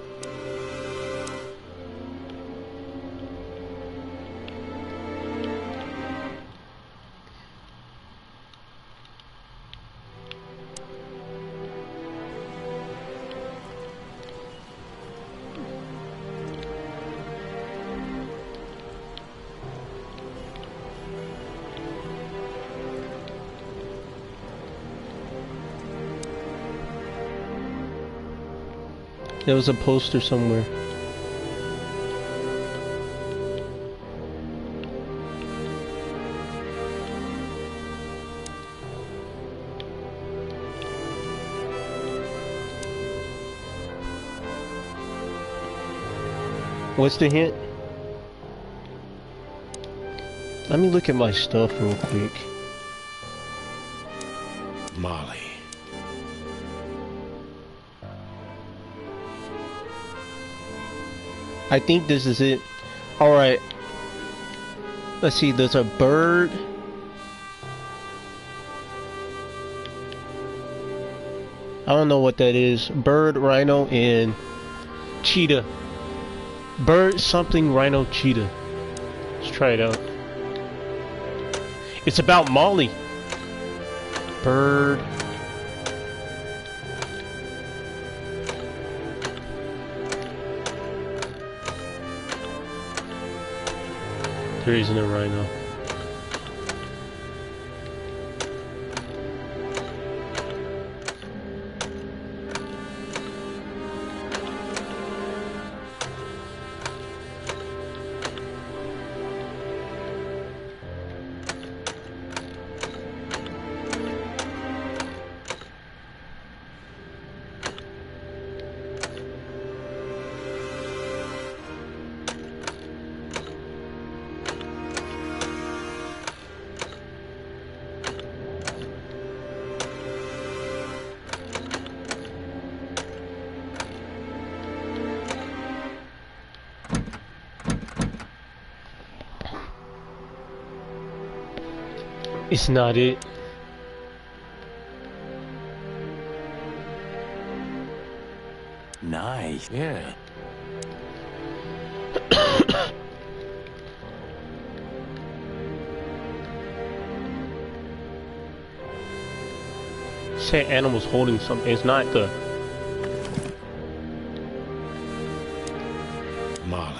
There was a poster somewhere. What's the hint? Let me look at my stuff real quick. Molly. I think this is it. Alright. Let's see, there's a bird. I don't know what that is. Bird, rhino, and cheetah. Bird, something, rhino, cheetah. Let's try it out. It's about Molly. Bird, There isn't a rhino. It's not it. Nice. Yeah. Say animals holding something. It's not the Molly.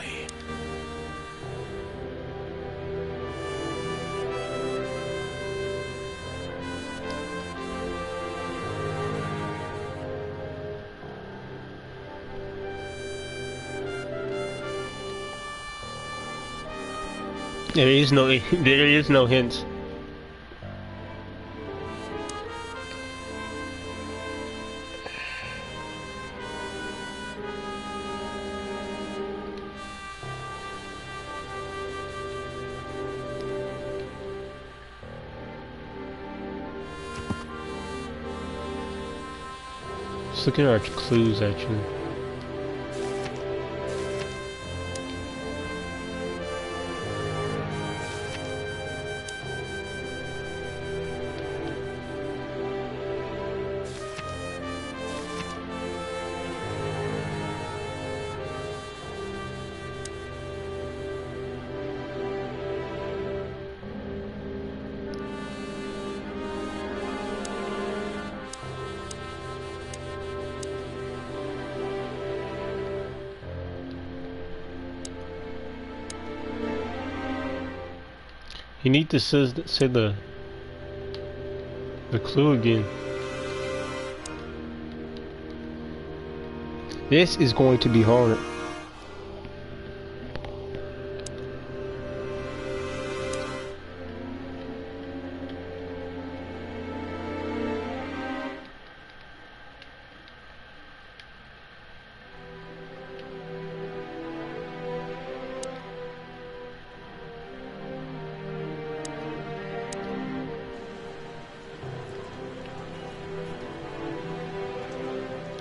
there is no hints. Let's look at our clues actually. You need to say the clue again. This is going to be hard.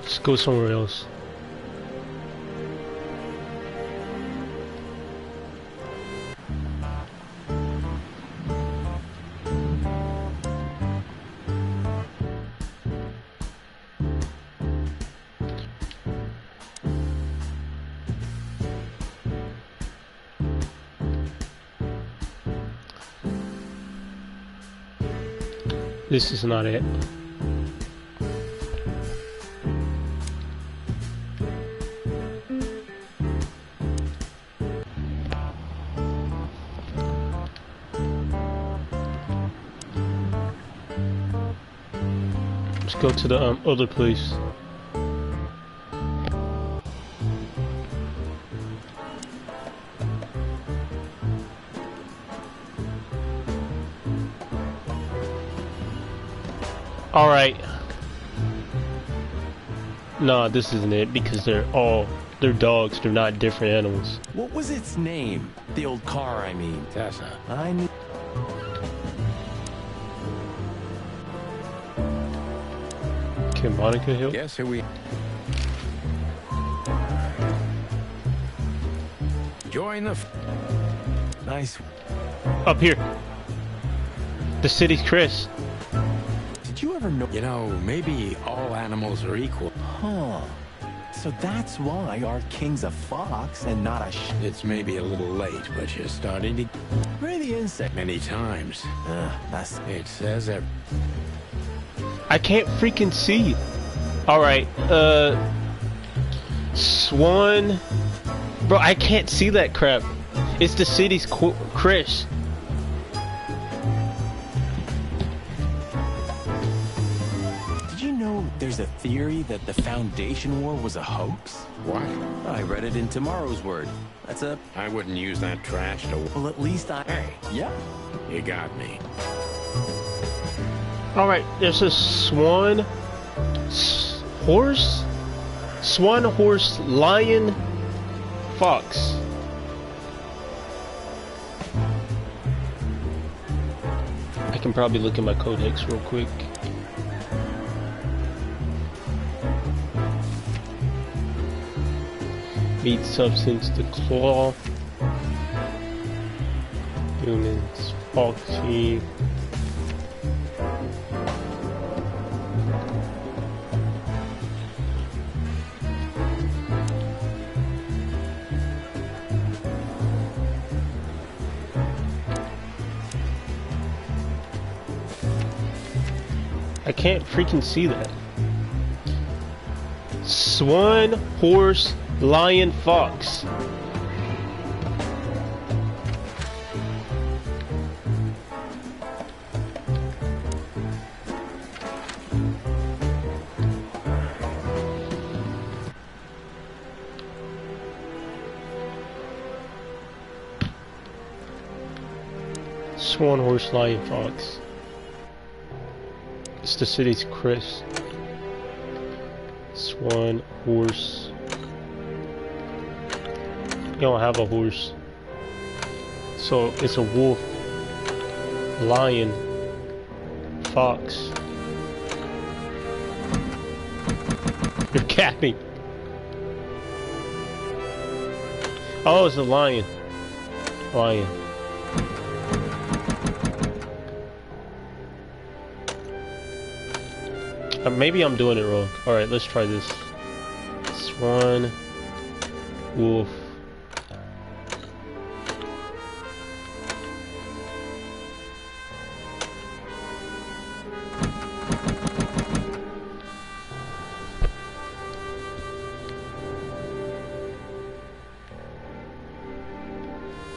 Let's go somewhere else. This is not it. Let's go to the other place. Alright. No, this isn't it because they're dogs, they're not different animals. What was its name? The old car, I mean. Tessa. I knew. Okay, Monica Hill. Guess who we... Join the... Nice. Up here. The city's Chris. Did you ever know? You know, maybe all animals are equal. Huh. So that's why our king's a fox and not a It's maybe a little late, but you're starting to... Where are the insects? Many times. That's... It says that... I can't freaking see. Alright, Swan. Bro, I can't see that crap. It's the city's Chris. Did you know there's a theory that the Foundation War was a hoax? What? I read it in Tomorrow's Word. That's a... I wouldn't use that trash to... Well, at least I... Hey. Yeah. You got me. Alright, there's a swan... horse? Swan, horse, lion, fox. I can probably look at my codex real quick. Meat substance, the claw. Humans, foxy. I can't freaking see that. Swan, horse, lion, fox. Swan, horse, lion, fox. It's the city's Chris. Swan, horse. You don't have a horse. So it's a wolf, lion, fox. You're capping. Oh, it's a lion. Lion. Maybe I'm doing it wrong. Alright, let's try this. Swan, wolf.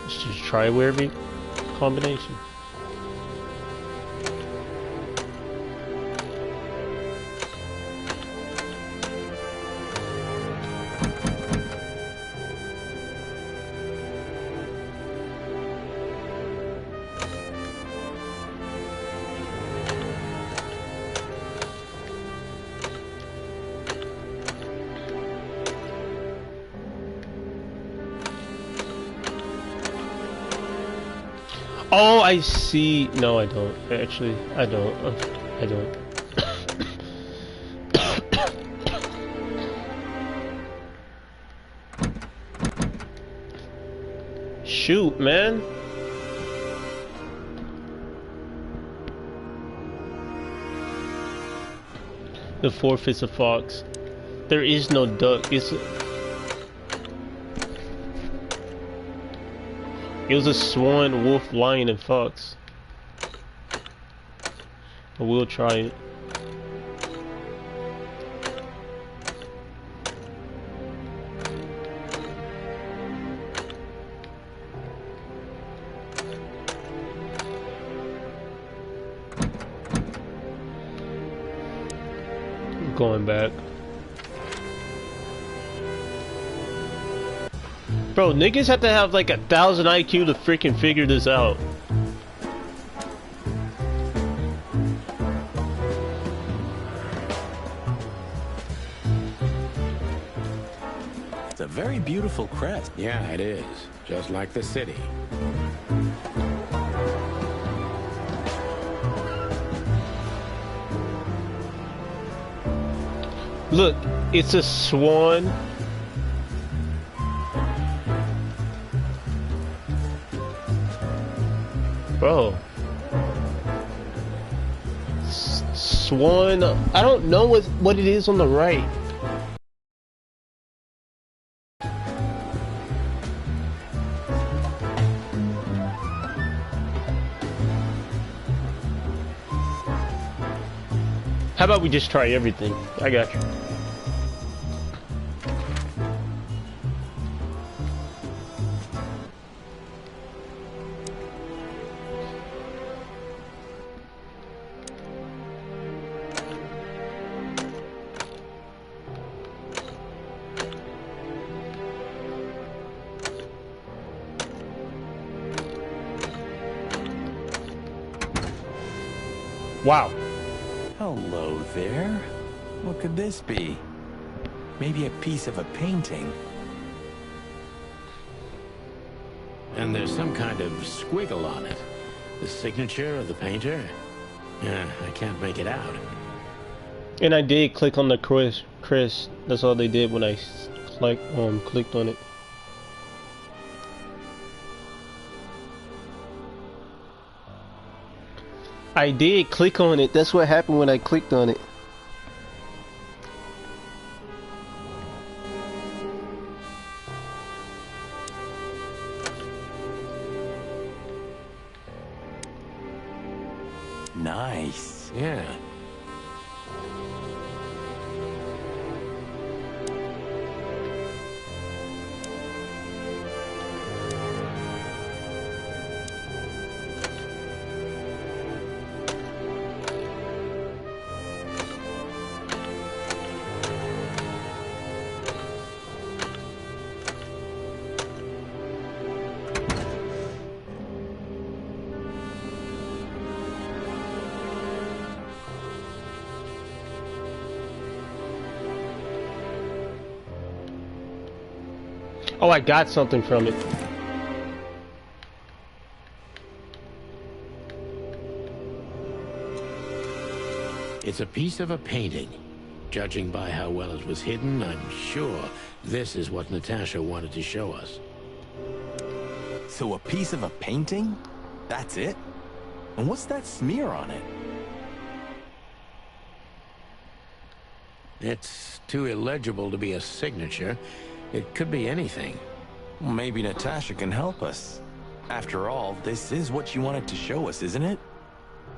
Let's just try every combination. Oh, I see. No, I don't. Actually, I don't. I don't. Shoot, man. The fourth is a fox. There is no duck. It was a swan, wolf, lion, and fox. I will try it. I'm going back. Bro, niggas have to have like 1,000 IQ to freaking figure this out. It's a very beautiful crest. Yeah, it is. Just like the city. Look, it's a swan. Bro. Swan. I don't know what it is on the right. How about we just try everything? I got you. Wow. Hello there. What could this be? Maybe a piece of a painting. And there's some kind of squiggle on it. The signature of the painter? Yeah, I can't make it out. And I did click on the Chris. That's all they did when I clicked on it. I did click on it. That's what happened when I clicked on it. Nice. Yeah. Oh, I got something from it. It's a piece of a painting. Judging by how well it was hidden, I'm sure this is what Natasha wanted to show us. So a piece of a painting? That's it? And what's that smear on it? It's too illegible to be a signature. It could be anything. Well, maybe Natasha can help us. After all, this is what she wanted to show us, isn't it?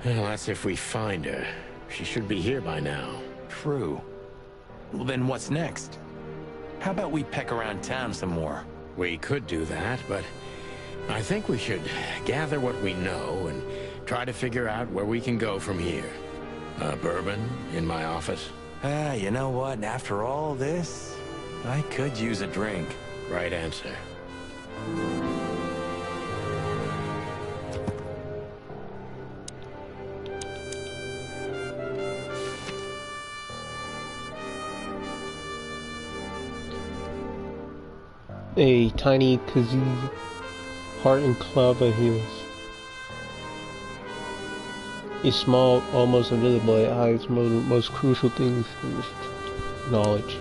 Well, that's if we find her. She should be here by now. True. Well, then what's next? How about we peck around town some more? We could do that, but I think we should gather what we know and try to figure out where we can go from here. Bourbon in my office? You know what? After all this, I could use a drink. Right answer. A tiny kazoo, heart and clava heals. A small, almost invisible eyes, most crucial things is knowledge.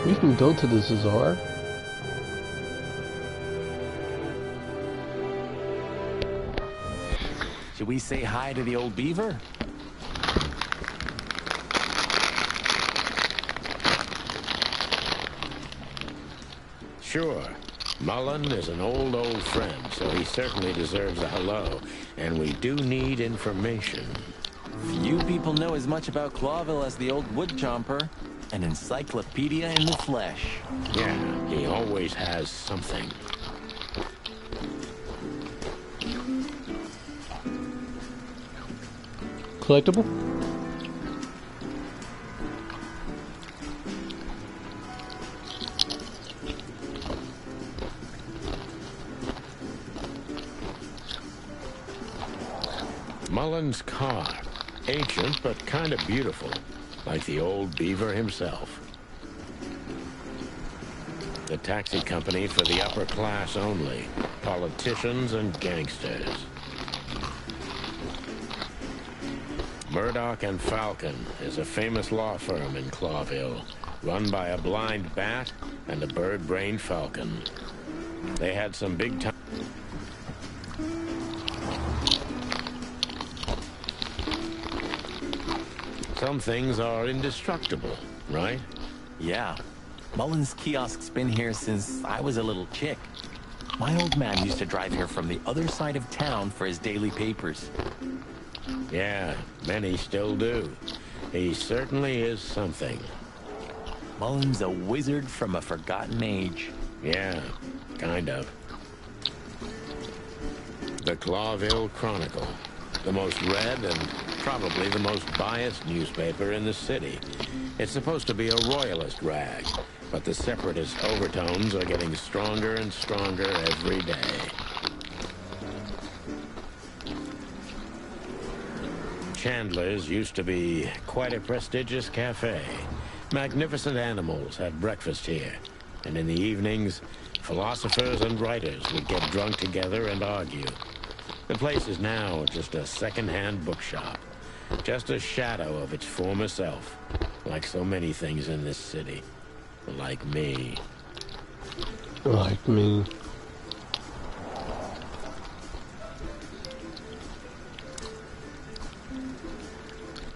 We can go to the Czar. Should we say hi to the old beaver? Sure. Mullen is an old friend, so he certainly deserves a hello. And we do need information. Few people know as much about Clawville as the old wood chomper. An encyclopedia in the flesh. Yeah, he always has something. Collectible? Mullen's car. Ancient, but kind of beautiful. Like the old beaver himself. The taxi company for the upper class only. Politicians and gangsters. Murdoch and Falcon is a famous law firm in Clawville, run by a blind bat and a bird-brained falcon. They had some big time. Some things are indestructible, right? Yeah. Mullen's kiosk's been here since I was a little chick. My old man used to drive here from the other side of town for his daily papers. Yeah, many still do. He certainly is something. Mullen's a wizard from a forgotten age. Yeah, kind of. The Clawville Chronicle. The most read and probably the most biased newspaper in the city. It's supposed to be a royalist rag, but the separatist overtones are getting stronger and stronger every day. Chandler's used to be quite a prestigious cafe. Magnificent animals had breakfast here, and in the evenings, philosophers and writers would get drunk together and argue. The place is now just a second-hand bookshop, just a shadow of its former self, like so many things in this city. Like me. Like me.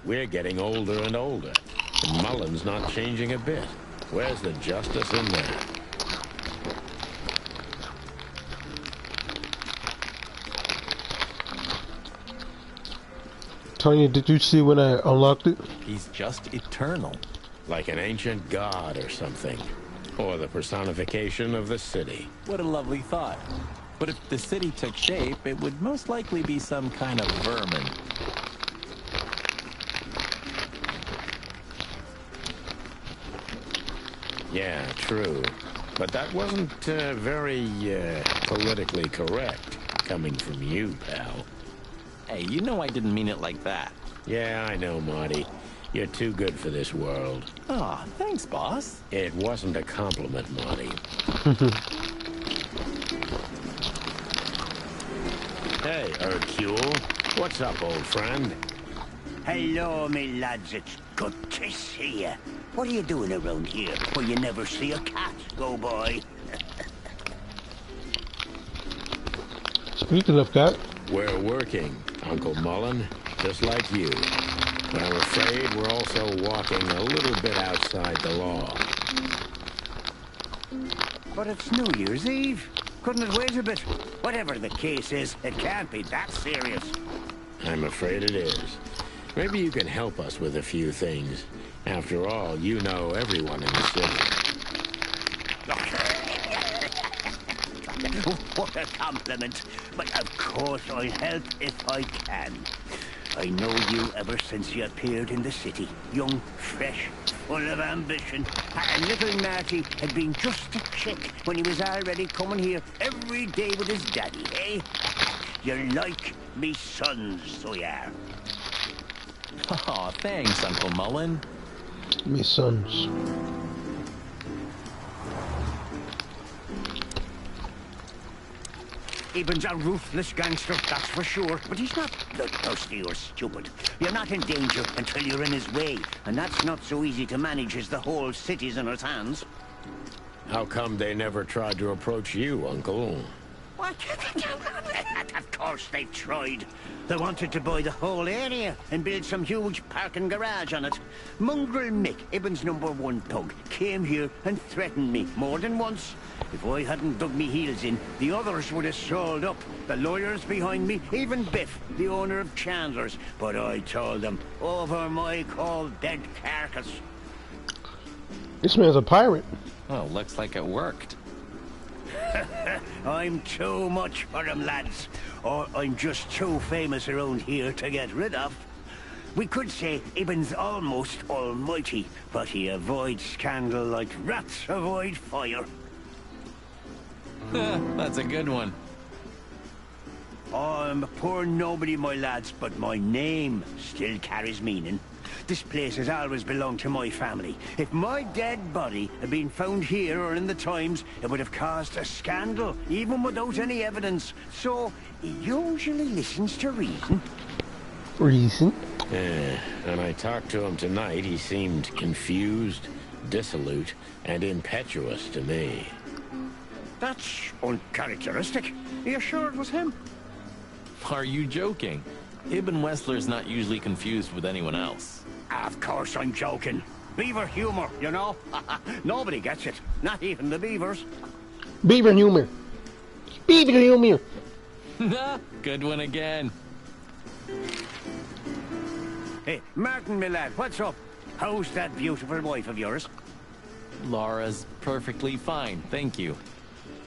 We're getting older and older, and Mullen's not changing a bit. Where's the justice in that? Tanya, did you see when I unlocked it? He's just eternal. Like an ancient god or something. Or the personification of the city. What a lovely thought. But if the city took shape, it would most likely be some kind of vermin. Yeah, true. But that wasn't very politically correct, coming from you, pal. Hey, you know I didn't mean it like that. Yeah, I know, Marty. You're too good for this world. Aw, thanks, boss. It wasn't a compliment, Marty. Hey, Hercule. What's up, old friend? Hello, me lads. It's good to see you. What are you doing around here where you never see a cat go by? Speaking of cat. We're working, Uncle Mullen, just like you. But I'm afraid we're also walking a little bit outside the law. But it's New Year's Eve. Couldn't it wait a bit? Whatever the case is, it can't be that serious. I'm afraid it is. Maybe you can help us with a few things. After all, you know everyone in the city. What a compliment. But of course I'll help if I can. I know you ever since you appeared in the city. Young, fresh, full of ambition. And little Marty had been just a chick when he was already coming here every day with his daddy, eh? You're like me sons, so you are. Aw, thanks, Uncle Mullen. Me sons. Eben's a ruthless gangster, that's for sure. But he's not bloodthirsty or stupid. You're not in danger until you're in his way. And that's not so easy to manage as the whole city's in his hands. How come they never tried to approach you, Uncle? What? Of course they've tried. They wanted to buy the whole area and build some huge parking garage on it. Mongrel Mick, Ibben's #1 thug, came here and threatened me more than once. If I hadn't dug me heels in, the others would have sold up. The lawyers behind me, even Biff, the owner of Chandler's. But I told them, over my cold dead carcass. This man's a pirate. Oh, looks like it worked. I'm too much for him, lads. Or I'm just too famous around here to get rid of. We could say Ibben's almost almighty, but he avoids scandal like rats avoid fire. That's a good one. I'm a poor nobody, my lads, but my name still carries meaning. This place has always belonged to my family. If my dead body had been found here or in the Times, it would have caused a scandal, even without any evidence. So, he usually listens to reason. Reason? Yeah, when I talked to him tonight, he seemed confused, dissolute, and impetuous to me. That's uncharacteristic. Are you sure it was him? Are you joking? Ibn Wessler's not usually confused with anyone else. Of course I'm joking. Beaver humor, you know? Nobody gets it. Not even the beavers. Beaver humor. Beaver humor. Good one again. Hey, Martin, my lad, what's up? How's that beautiful wife of yours? Laura's perfectly fine, thank you.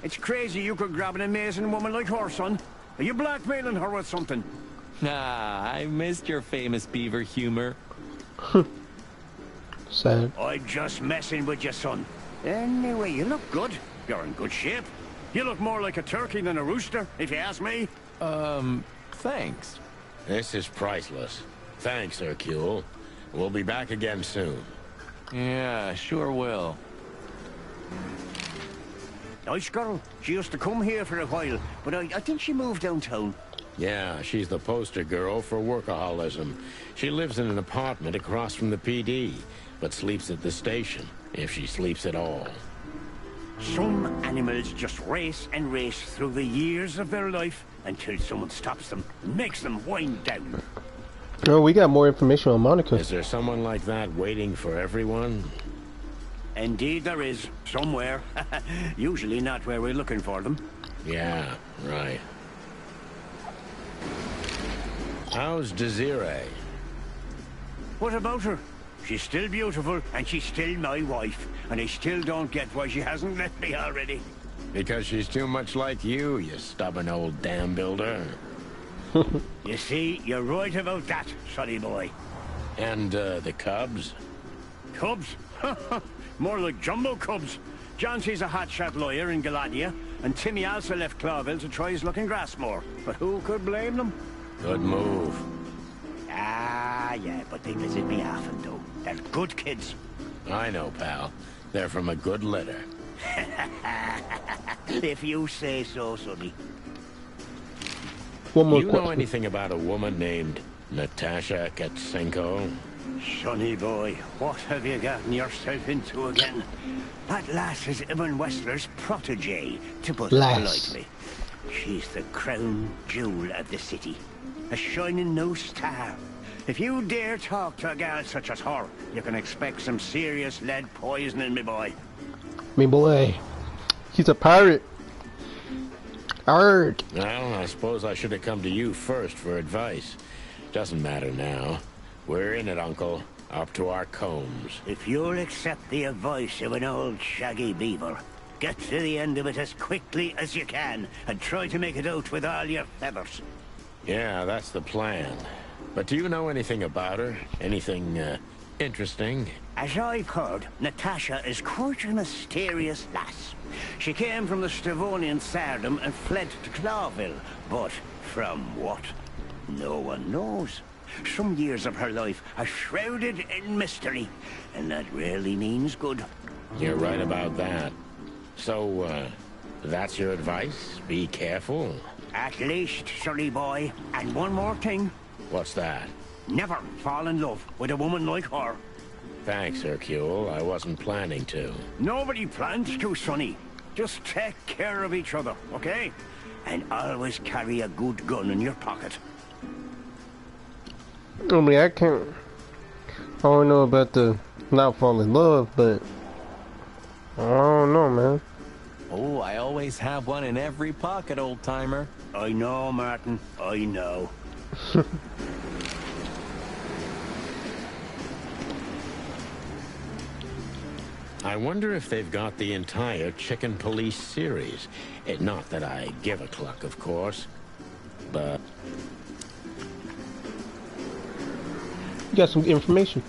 It's crazy you could grab an amazing woman like her, son. Are you blackmailing her with something? Ah, I missed your famous beaver humor. Sad. I'm just messing with you, son. Anyway, you look good. You're in good shape. You look more like a turkey than a rooster, if you ask me. Thanks. This is priceless. Thanks, Hercule. We'll be back again soon. Yeah, sure will. Nice girl. She used to come here for a while, but I think she moved downtown. Yeah, she's the poster girl for workaholism. She lives in an apartment across from the PD, but sleeps at the station, if she sleeps at all. Some animals just race and race through the years of their life until someone stops them and makes them wind down. Oh, we got more information on Monica. Is there someone like that waiting for everyone? Indeed there is, somewhere. Usually not where we're looking for them. Yeah, right. How's Desiree? What about her? She's still beautiful, and she's still my wife. And I still don't get why she hasn't left me already. Because she's too much like you stubborn old dam builder. You see, you're right about that, sonny boy. And, the cubs? Cubs? More like jumbo cubs. Johnson's a hotshot lawyer in Galadia, and Timmy also left Clawville to try his luck in Grassmore. But who could blame them? Good move. Ah, yeah, but they visit me often, though. They're good kids. I know, pal. They're from a good litter. If you say so, sonny. One more You question. know anything about a woman named Natasha Katsenko? Sonny boy, what have you gotten yourself into again? That lass is Ibn Wessler's protege, to put it politely. She's the crown jewel of the city. A shining new star. If you dare talk to a gal such as her, you can expect some serious lead poisoning, me boy. Me boy. He's a pirate. Arrgh. Well, I suppose I should have come to you first for advice. Doesn't matter now. We're in it, Uncle. Up to our combs. If you'll accept the advice of an old shaggy beaver, get to the end of it as quickly as you can, and try to make it out with all your feathers. Yeah, that's the plan. But do you know anything about her? Anything, interesting? As I've heard, Natasha is quite a mysterious lass. She came from the Stavonian Tsardom and fled to Clawville. But from what? No one knows. Some years of her life are shrouded in mystery, and that rarely means good. You're right about that. So, that's your advice? Be careful? At least, sonny boy. And one more thing. What's that? Never fall in love with a woman like her. Thanks, Hercule. I wasn't planning to. Nobody plans to, sonny. Just take care of each other, okay? And always carry a good gun in your pocket. I mean, I don't know about the not fall in love, but I don't know, man. Oh, I always have one in every pocket, old-timer. I know, Martin. I know. I wonder if they've got the entire Chicken Police series. Not that I give a cluck, of course, but... You got some information.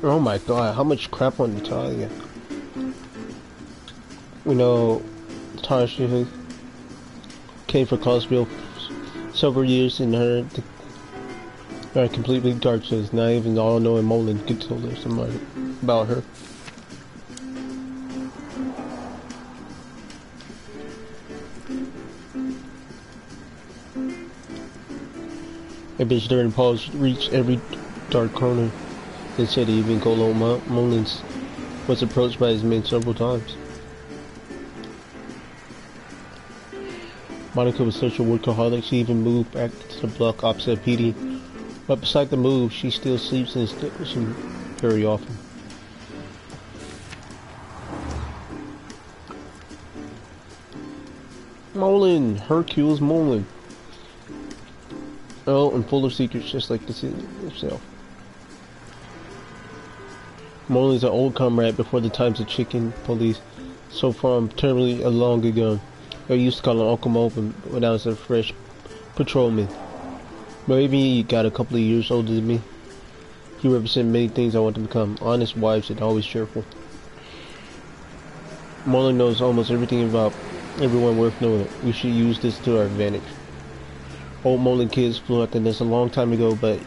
Oh my god, how much crap on Natalia. We know Tasha came for Cosville several years in her completely dark, so it's not even all-knowing Molin could tell her somebody about her. A bitch during Paul's reached every dark corner. They said even Golo Mullins was approached by his men several times. Monica was such a workaholic, she even moved back to the block opposite PD. But beside the move, she still sleeps in the station very often. Molin! Hercules Molin! Oh, and full of secrets just like the city itself. Molin's an old comrade before the times of Chicken Police, so from terribly long ago. I used to call him Uncle Mo when I was a fresh patrolman. Maybe he got a couple of years older than me. He represented many things I want to become. Honest, wise, and always cheerful. Mullen knows almost everything about everyone worth knowing. We should use this to our advantage. Old Mullen kids flew out the nest a long time ago, but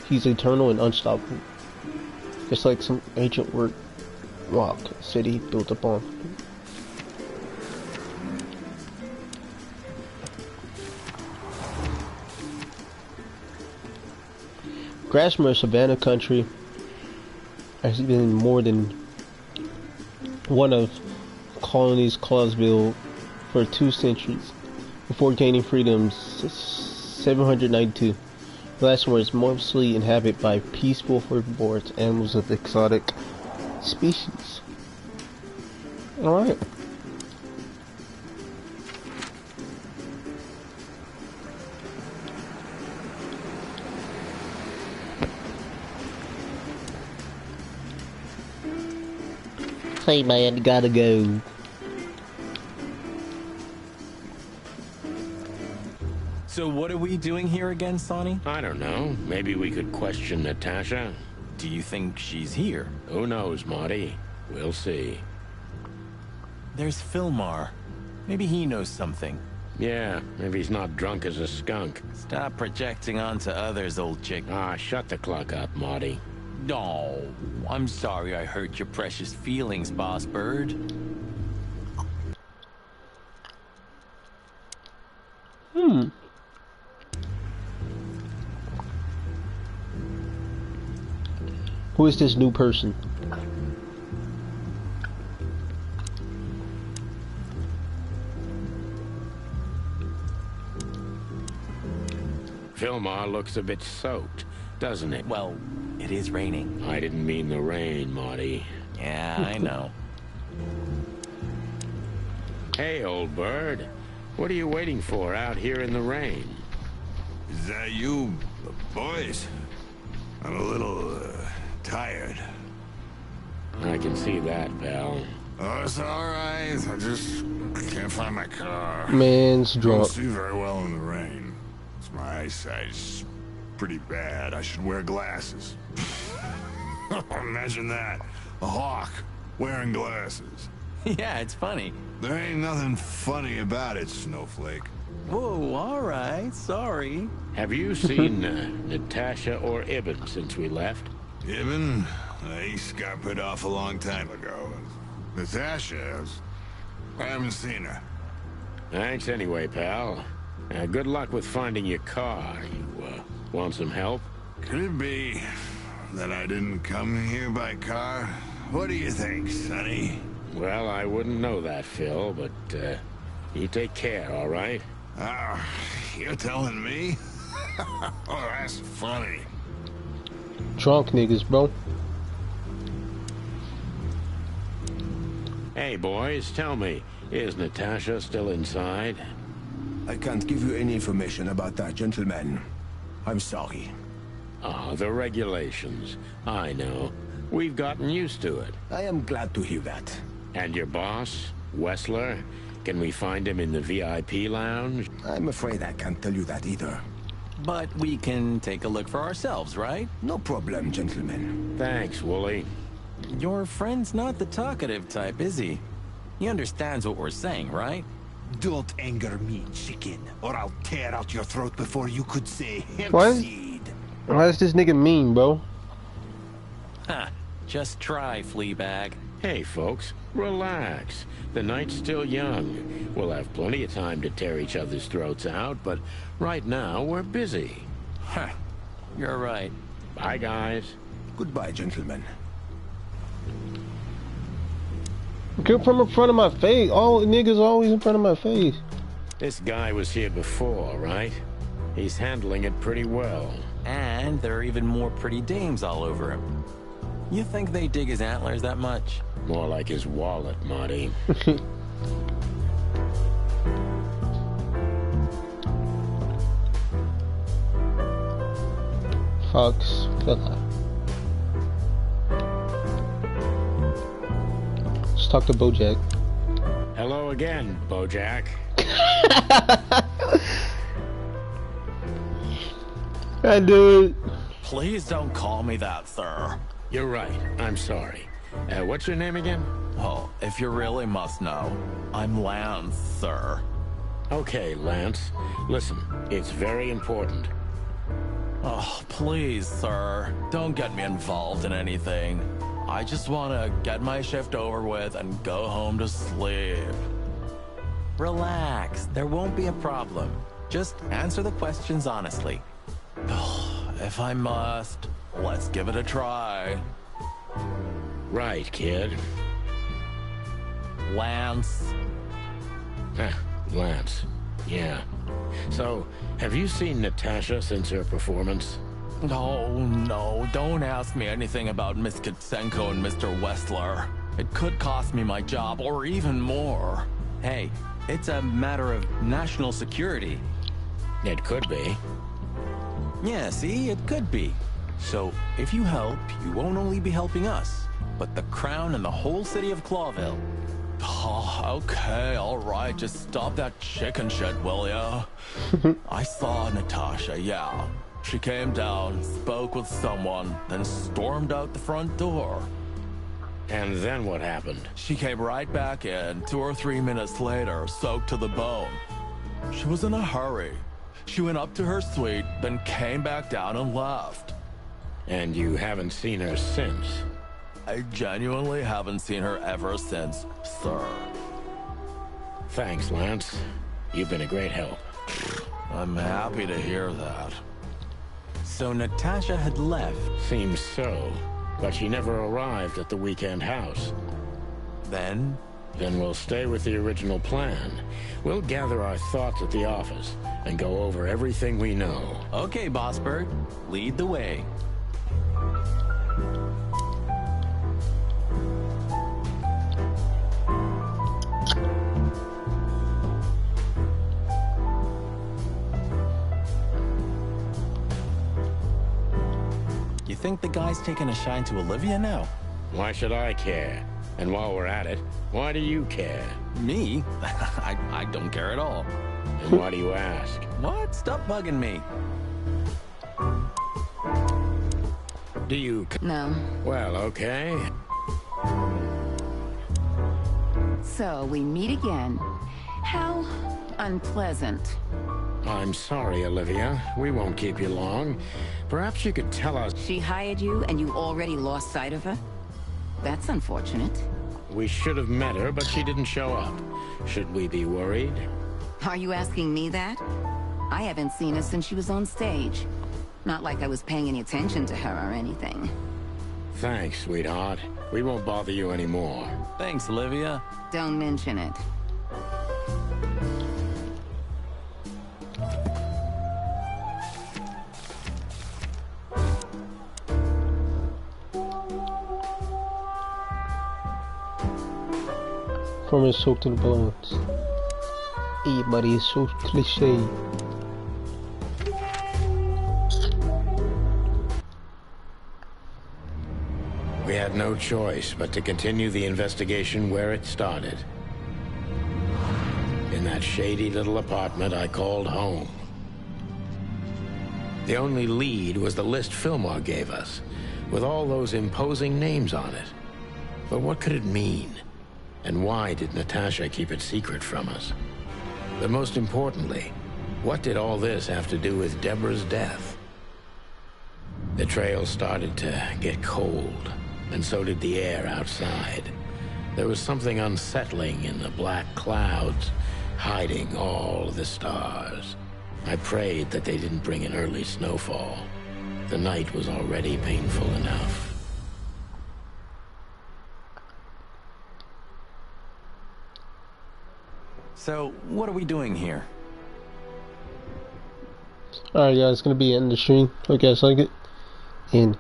he's eternal and unstoppable. Just like some ancient rock city built upon. Grasmere Savannah country has been more than one of colonies Clausville for 2 centuries. Before gaining freedom 792, Grasmere is mostly inhabited by peaceful herbivores, animals of exotic species. Alright. Hey man, gotta go. So what are we doing here again, Sonny? I don't know. Maybe we could question Natasha. Do you think she's here? Who knows, Marty? We'll see. There's Philmar. Maybe he knows something. Yeah, maybe he's not drunk as a skunk. Stop projecting onto others, old chick. Ah, shut the clock up, Marty. No, I'm sorry I hurt your precious feelings, Boss Bird. Who is this new person? Philmar looks a bit soaked, doesn't it? Well, it is raining. I didn't mean the rain, Marty. Yeah, I know. Hey, old bird. What are you waiting for out here in the rain? Is that you, boys? I'm a little, tired. I can see that, pal. Oh, it's alright. I just can't find my car. Man's I drunk. don't see very well in the rain. My eyesight's pretty bad. I should wear glasses. Imagine that. A hawk wearing glasses. Yeah, it's funny. There ain't nothing funny about it, Snowflake. Whoa, alright, sorry. Have you seen Natasha or Ibn since we left? Ibn? He scuppered off a long time ago. Natasha, I haven't seen her. Thanks anyway, pal. Good luck with finding your car. You, want some help? Could it be that I didn't come here by car? What do you think, Sonny? Well, I wouldn't know that, Phil, but, you take care, all right? Ah, you're telling me? Oh, that's funny. Drunk niggas, bro. Hey, boys, tell me, is Natasha still inside? I can't give you any information about that, gentlemen. I'm sorry. Ah, the regulations. I know. We've gotten used to it. I am glad to hear that. And your boss, Wessler? Can we find him in the VIP lounge? I'm afraid I can't tell you that either. But we can take a look for ourselves, right? No problem, gentlemen. Thanks, Wooly. Your friend's not the talkative type, is he? He understands what we're saying, right? Don't anger me, chicken, or I'll tear out your throat before you could say hemp What? seed. Why is this nigga mean, bro? Ha! Just try, Fleabag. Hey, folks, relax. The night's still young. We'll have plenty of time to tear each other's throats out, but right now we're busy. Ha! You're right. Bye, guys. Goodbye, gentlemen. Get from in front of my face. All niggas always in front of my face. This guy was here before, right? He's handling it pretty well. And there are even more pretty dames all over him. You think they dig his antlers that much? More like his wallet, Marty. Fox fella. Let's talk to Bojack. Hello again, Bojack. I knew it. Please don't call me that, sir. You're right. I'm sorry. What's your name again? Oh, if you really must know, I'm Lance, sir. Okay, Lance. Listen, it's very important. Oh, please, sir. Don't get me involved in anything. I just want to get my shift over with and go home to sleep. Relax. There won't be a problem. Just answer the questions honestly. If I must, let's give it a try. Right, kid. Lance. Lance. Yeah. So, have you seen Natasha since her performance? Oh, no. Don't ask me anything about Miss Kitsenko and Mr. Westler. It could cost me my job, or even more. Hey, it's a matter of national security. It could be. Yeah, see? It could be. So, if you help, you won't only be helping us, but the Crown and the whole city of Clawville. Oh, okay, alright, just stop that chicken shit, will ya? I saw Natasha, yeah. She came down, spoke with someone, then stormed out the front door. And then what happened? She came right back in 2 or 3 minutes later, soaked to the bone. She was in a hurry. She went up to her suite, then came back down and left. And you haven't seen her since? I genuinely haven't seen her ever since, sir. Thanks, Lance. You've been a great help. I'm happy to hear that. So Natasha had left? Seems so, but she never arrived at the weekend house. Then? Then we'll stay with the original plan. We'll gather our thoughts at the office and go over everything we know. Okay, Bossberg. Lead the way. You think the guy's taking a shine to Olivia now? Why should I care? And while we're at it, why do you care? Me? I don't care at all. And why do you ask? What? Stop bugging me. Do you... No. Well, okay. So, we meet again. How unpleasant. I'm sorry, Olivia. We won't keep you long. Perhaps you could tell us... She hired you and you already lost sight of her? That's unfortunate. We should have met her, but she didn't show up. Should we be worried? Are you asking me that? I haven't seen her since she was on stage. Not like I was paying any attention to her or anything. Thanks, sweetheart. We won't bother you anymore. Thanks, Olivia. Don't mention it. From his soaked to the bones. Everybody is so cliche. We had no choice but to continue the investigation where it started. In that shady little apartment I called home. The only lead was the list Fillmore gave us, with all those imposing names on it. But what could it mean? And why did Natasha keep it secret from us? But most importantly, what did all this have to do with Deborah's death? The trail started to get cold, and so did the air outside. There was something unsettling in the black clouds, hiding all the stars. I prayed that they didn't bring an early snowfall. The night was already painful enough. So, what are we doing here? Alright guys, it's gonna be end the stream. Hope you guys like it. And